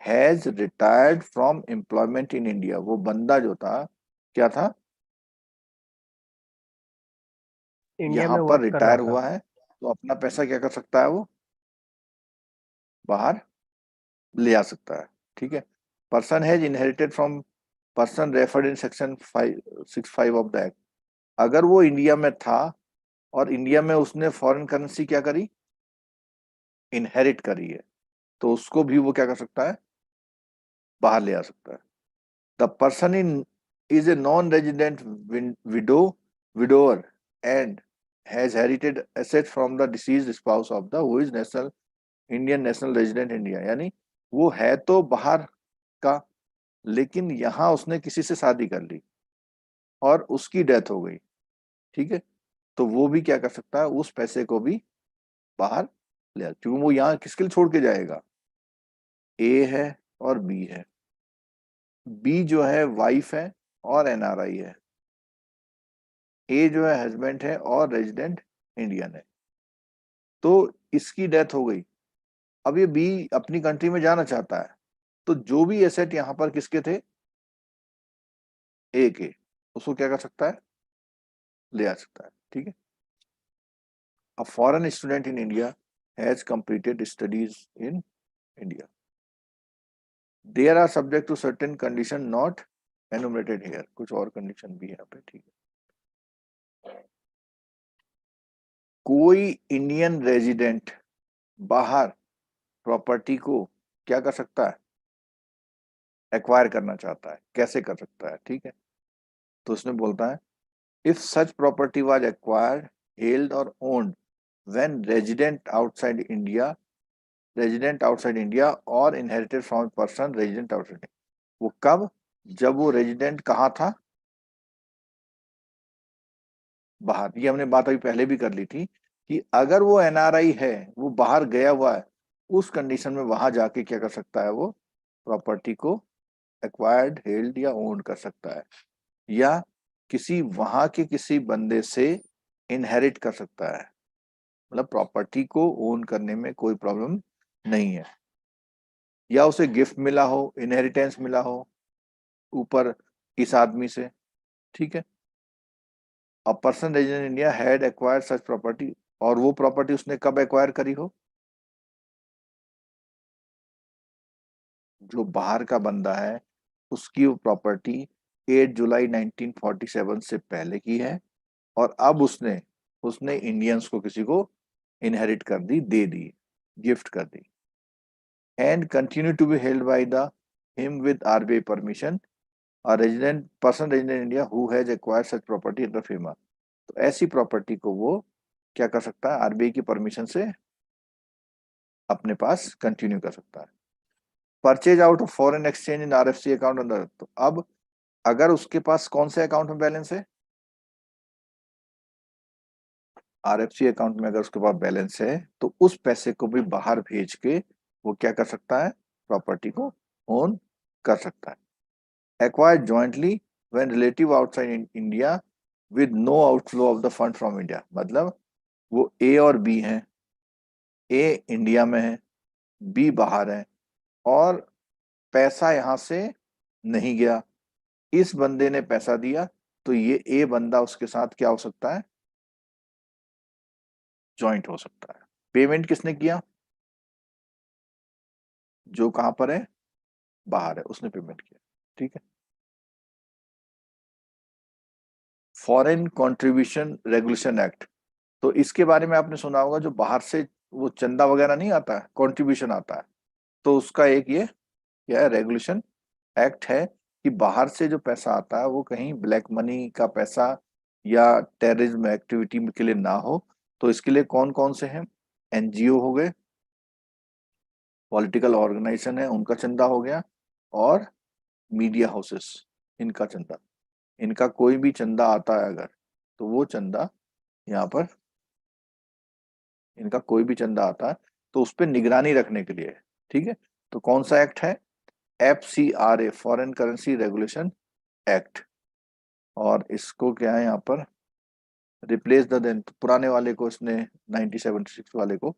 has retired from employment in India, वो बंदा जो था क्या था, इंडिया यहां में पर वर्क कर रहा रिटायर था। हुआ है तो अपना पैसा क्या कर सकता है, वो बाहर ले आ सकता है। ठीक है, person has inherited from person referred in section 565 of the act, अगर वो इंडिया में था और इंडिया में उसने फॉरेन करेंसी क्या करी, इनहेरिट करी है, तो उसको भी वो क्या कर सकता है, बाहर ले आ सकता है। The person in is a non resident widow widower and has inherited asset from the deceased spouse of the who is national Indian national resident India, यानी वो है तो बाहर का लेकिन यहाँ उसने किसी से शादी कर ली और उसकी डेथ हो गई। ठीक है, तो वो भी क्या कर सकता है, उस पैसे को भी बाहर ले आ, क्योंकि वो यहाँ किसके लिए छोड़ के जाएगा, ए है और बी है, बी जो है वाइफ है और एनआरआई है, ए जो है हस्बैंड है और रेजिडेंट इंडियन है। तो इसकी डेथ हो गई, अब ये बी अपनी कंट्री में जाना चाहता है तो जो भी एसेट यहाँ पर किसके थे, ए के, उसको क्या कर सकता है, ले आ सकता है। ठीक है, a foreign student in India has completed studies in India, there are subject to certain condition not enumerated here, कुछ और कंडीशन भी है यहाँ पे। ठीक है, कोई इंडियन रेजिडेंट बाहर प्रॉपर्टी को क्या कर सकता है, एक्वायर करना चाहता है, कैसे कर सकता है। ठीक है, तो उसमें बोलता है if such property was acquired held or owned when resident outside India or inherited from person resident outside India, वो कब, जब वो रेजिडेंट कहाँ था, बाहर। ये हमने बात अभी पहले भी कर ली थी कि अगर वो एनआरआई है, वो बाहर गया हुआ है, उस कंडीशन में वहां जाके क्या कर सकता है, वो प्रॉपर्टी को एक्वायर्ड हेल्ड या ओन कर सकता है, या किसी वहां के किसी बंदे से इनहेरिट कर सकता है, मतलब प्रॉपर्टी को ओन करने में कोई प्रॉब्लम नहीं है, या उसे गिफ्ट मिला हो, इनहेरिटेंस मिला हो ऊपर इस आदमी से। ठीक है, a person resident in India had acquired such property, और वो प्रॉपर्टी उसने कब एक्वायर करी हो? जो बाहर का बंदा है उसकी वो प्रॉपर्टी 8 जुलाई 1947 से पहले की है, और अब उसने उसने इंडियंस को किसी को इनहेरिट कर दी, दे दी, गिफ्ट कर दी, and continue to be held by the him with RBI permission, a resident person resident in India who has acquired such property under FEMA। तो ऐसी प्रॉपर्टी को वो क्या कर सकता है? आरबीआई की परमिशन से अपने पास कंटिन्यू कर सकता है। Purchase out of foreign exchange in RFC account अंदर, तो अब अगर उसके पास कौन से अकाउंट में बैलेंस है? आरएफसी अकाउंट में अगर उसके पास बैलेंस है तो उस पैसे को भी बाहर भेज के वो क्या कर सकता है? प्रॉपर्टी को ओन कर सकता है। Acquired jointly when relative outside India with no outflow of the fund from India, मतलब वो A और B हैं, A इंडिया में है, B बाहर है, और पैसा यहां से नहीं गया, इस बंदे ने पैसा दिया, तो ये A बंदा उसके साथ क्या हो सकता है? जॉइंट हो सकता है। पेमेंट किसने किया? जो कहां पर है? बाहर है, उसने पेमेंट किया। ठीक है। फॉरेन कंट्रीब्यूशन रेगुलेशन एक्ट, तो इसके बारे में आपने सुना होगा, जो बाहर से वो चंदा वगैरह नहीं आता है, कंट्रीब्यूशन आता है, तो उसका एक ये क्या रेगुलेशन एक्ट है कि बाहर से जो पैसा आता है वो कहीं ब्लैक मनी का पैसा या टेररिज्म एक्टिविटी के लिए ना हो। तो इसके लिए कौन कौन से हैं? एनजीओ हो गए, पॉलिटिकल ऑर्गेनाइजेशन है उनका चंदा हो गया, और मीडिया हाउसेस, इनका चंदा। इनका कोई भी चंदा आता है अगर, तो वो चंदा यहाँ पर, इनका कोई भी चंदा आता है तो उस पर निगरानी रखने के लिए। ठीक है। तो कौन सा एक्ट है? FCRA, foreign currency regulation act. और इसको क्या है यहाँ पर? रिप्लेस द देन, पुराने वाले को इसने 1976 वाले को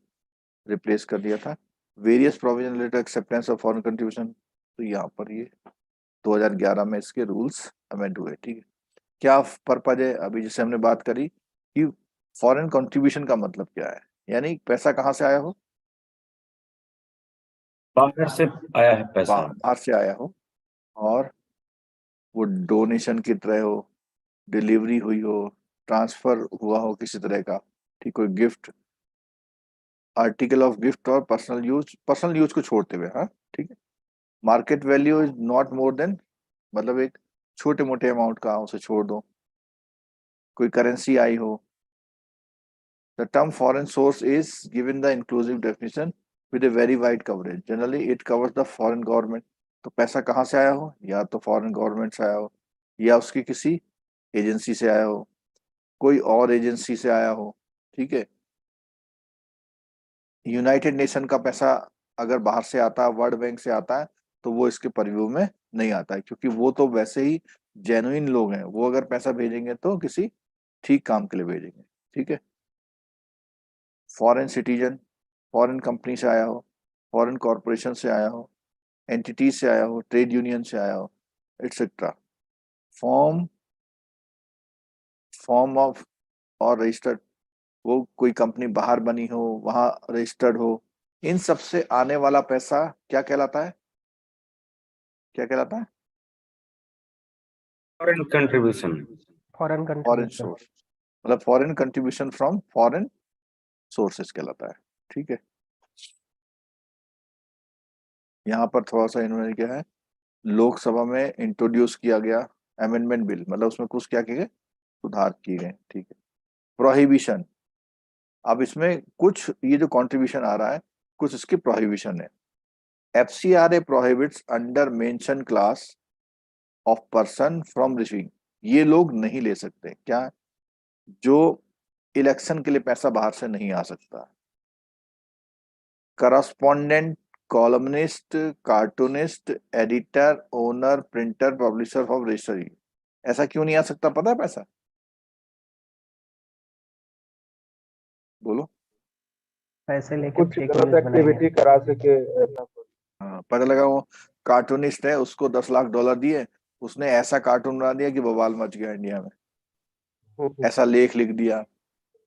रिप्लेस कर दिया था। Various provision related acceptance of foreign contribution, तो यहाँ पर ये 2011 में इसके रूल्स अमेंड हुए। ठीक है। क्या पर्पज है? अभी जैसे हमने बात करी कि फॉरेन कंट्रीब्यूशन का मतलब क्या है, यानी पैसा कहाँ से आया हो? बाहर से आया है पैसा। बाहर से आया हो, और वो डोनेशन की तरह हो, डिलीवरी हुई हो, ट्रांसफर हुआ हो किसी तरह का, ठीक, कोई गिफ्ट, आर्टिकल ऑफ गिफ्ट और पर्सनल यूज को छोड़ते हुए। हाँ, ठीक है। Market value is not more than, मतलब एक छोटे मोटे अमाउंट का उसे छोड़ दो, कोई करेंसी आई हो। The term foreign source is given the inclusive definition with a very wide coverage, generally it covers the foreign government. तो पैसा कहाँ से आया हो? या तो फॉरेन गवर्नमेंट से आया हो, या उसकी किसी एजेंसी से आया हो, कोई और एजेंसी से आया हो। ठीक है। यूनाइटेड नेशन का पैसा अगर बाहर से आता है, वर्ल्ड बैंक से आता है, तो वो इसके परव्यू में नहीं आता है, क्योंकि वो तो वैसे ही जेन्युइन लोग हैं, वो अगर पैसा भेजेंगे तो किसी ठीक काम के लिए भेजेंगे। ठीक है। फॉरेन सिटीजन, फॉरेन कंपनी से आया हो, फॉरेन कॉरपोरेशन से आया हो, एंटिटी से आया हो, ट्रेड यूनियन से आया हो, एटसेट्रा। फॉर्म फॉर्म ऑफ और रजिस्टर्ड, वो कोई कंपनी बाहर बनी हो, वहां रजिस्टर्ड हो, इन सब से आने वाला पैसा क्या कहलाता है? क्या कहलाता है? Foreign contribution. Foreign foreign contribution. Source, मतलब foreign contribution from foreign sources कहलाता है। ठीक है। यहाँ पर थोड़ा सा इन्होंने क्या है, लोकसभा में इंट्रोड्यूस किया गया अमेंडमेंट बिल, मतलब उसमें कुछ क्या किए गए? सुधार किए गए। ठीक है। प्रोहिबिशन, अब इसमें कुछ ये जो कंट्रीब्यूशन आ रहा है, कुछ इसकी प्रोहिबिशन है। FCRA prohibits under mention class of person from receiving, ये लोग नहीं ले सकते क्या? जो इलेक्शन के लिए पैसा बाहर से नहीं आ सकता। Correspondent, columnist, cartoonist, editor, owner, printer, publisher of registry, ऐसा क्यों नहीं आ सकता? पता है पैसा? बोलो। पैसे लेके कुछ फेक गलत न्यूज बनाएंगे। एक्टिविटी करा सके ऐसा कुछ। हाँ, पता लगा वो कार्टूनिस्ट है, उसको $10 लाख दिए, उसने ऐसा कार्टून बना दिया कि बवाल मच गया इंडिया में। ऐसा लेख लिख दिया,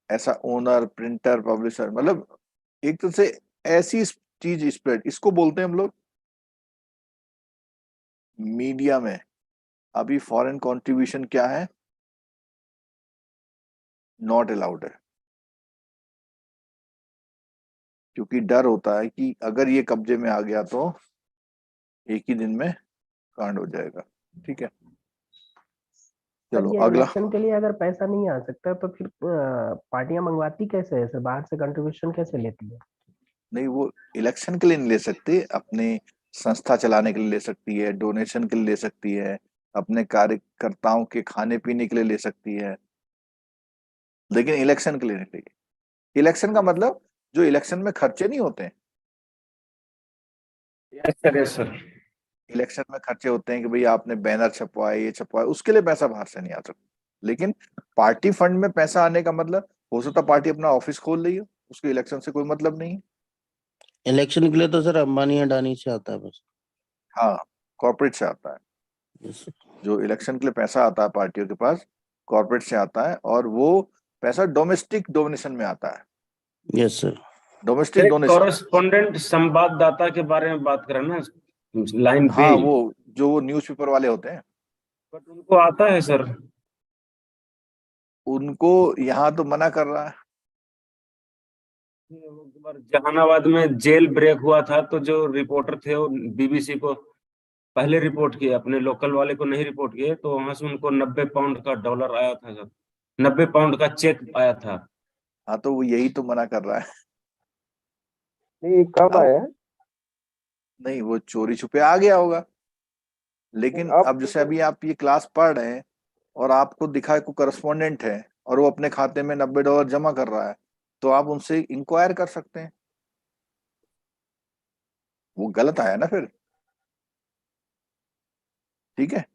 ऐसा ओनर, प्रिंटर, पब्लिशर, मतलब एक तरह से ऐसी चीज स्प्रेड, इसको बोलते हैं हम लोग मीडिया में। अभी फॉरेन कंट्रीब्यूशन क्या है, नॉट अलाउड है, क्योंकि डर होता है कि अगर ये कब्जे में आ गया तो एक ही दिन में कांड हो जाएगा। ठीक है, चलो ये अगला। इलेक्शन के लिए अगर पैसा नहीं आ सकता तो फिर पार्टियां मंगवाती कैसे है सर, बाहर से कंट्रीब्यूशन कैसे लेती है? नहीं, वो इलेक्शन के लिए नहीं ले सकती, अपने संस्था चलाने के लिए ले सकती है, डोनेशन के लिए ले सकती है, अपने कार्यकर्ताओं के खाने पीने के लिए ले सकती है, लेकिन इलेक्शन के लिए नहीं लेगी। इलेक्शन का मतलब जो इलेक्शन में खर्चे नहीं होते हैं, यस सर। इलेक्शन में खर्चे होते हैं कि भाई आपने बैनर छपवाए, ये छपवाए, उसके लिए पैसा बाहर से नहीं आ सकता। लेकिन पार्टी फंड में पैसा आने का मतलब, हो सकता पार्टी अपना ऑफिस खोल रही हो, उसके इलेक्शन से कोई मतलब नहीं है। इलेक्शन के लिए तो सर अंबानी अडानी से आता है बस। हाँ, कॉर्पोरेट से आता है। Yes, जो इलेक्शन के लिए पैसा आता है पार्टियों के पास, कॉर्पोरेट से आता है, और वो पैसा डोमेस्टिक डोनेशन में आता है, yes sir. Domestic donation. Correspondent संवाददाता के बारे में बात करें ना, लाइन बी। हाँ, वो जो न्यूज़पेपर वाले होते हैं, बट उनको आता है सर। उनको यहाँ तो मना कर रहा है। एक बार जहानाबाद में जेल ब्रेक हुआ था, तो जो रिपोर्टर थे वो बीबीसी को पहले रिपोर्ट किए, अपने लोकल वाले को नहीं रिपोर्ट किए, तो वहां से उनको 90 पाउंड का डॉलर आया था सर, 90 पाउंड का चेक आया था। हाँ, तो वो यही तो मना कर रहा है। नहीं, कब अब आया? नहीं, वो चोरी छुपे आ गया होगा, लेकिन अब अब जैसे अभी आप ये क्लास पढ़ रहे हैं और आपको दिखा है कोई करस्पॉन्डेंट है और वो अपने खाते में $90 जमा कर रहा है, तो आप उनसे इंक्वायर कर सकते हैं। वो गलत आया ना फिर, ठीक है,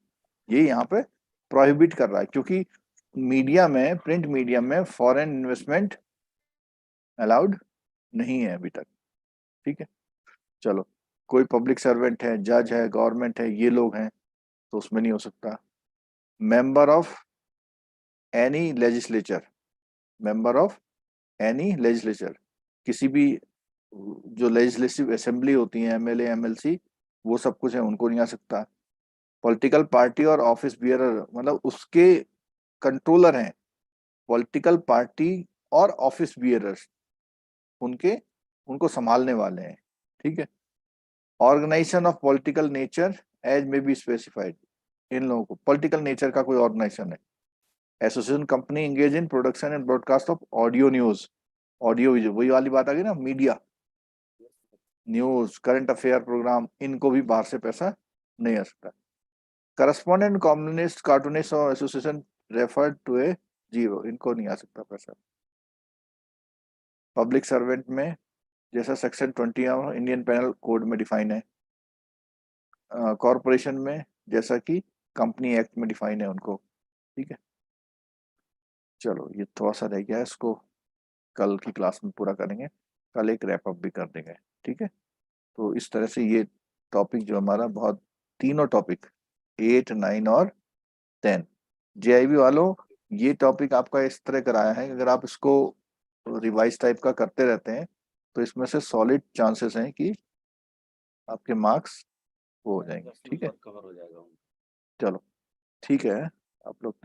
ये यहाँ पे प्रोहिबिट कर रहा है, क्योंकि मीडिया में, प्रिंट मीडिया में फॉरेन इन्वेस्टमेंट अलाउड नहीं है अभी तक। ठीक है, चलो, कोई पब्लिक सर्वेंट है, जज है, गवर्नमेंट है, ये लोग हैं, तो उसमें नहीं हो सकता। Member of any legislature, member of any legislature, किसी भी जो लेजिस्लेटिव असेंबली होती है, एमएलए, एमएलसी, वो सब कुछ है, उनको नहीं आ सकता। पॉलिटिकल पार्टी और ऑफिस बियरर, मतलब उसके कंट्रोलर हैं, पॉलिटिकल पार्टी और ऑफिस बियरर्स, उनके उनको संभालने वाले हैं। ठीक है, organisation of political nature as may be specified, इन लोगों को पॉलिटिकल नेचर का कोई ऑर्गेनाइजेशन है। Association company engage in production and broadcast of audio news, audio visual, वही वाली बात आ गई ना, media, news, current affair programme, इनको भी बाहर से पैसा नहीं आ सकता। करस्पॉन्डेंट, कॉम्युनिस्ट, कार्टूनिस्ट और association referred to a zero, इनको नहीं आ सकता पैसा। पब्लिक सर्वेंट में जैसा सेक्शन 20 इंडियन पेनल कोड में डिफाइन है। कॉरपोरेशन में जैसा कि कंपनी एक्ट में डिफाइन है उनको। ठीक है, चलो ये थोड़ा सा रह गया है, इसको कल की क्लास में पूरा करेंगे, कल एक रैप अप भी कर देंगे। ठीक है, तो इस तरह से ये टॉपिक जो हमारा, बहुत तीनों टॉपिक 8, 9 और 10, जेआईबी वालों, ये टॉपिक आपका इस तरह कराया है, अगर आप इसको रिवाइज टाइप का करते रहते हैं तो इसमें से सॉलिड चांसेस हैं कि आपके मार्क्स वो हो जाएंगे। ठीक है, कवर हो जाएगा। चलो ठीक है।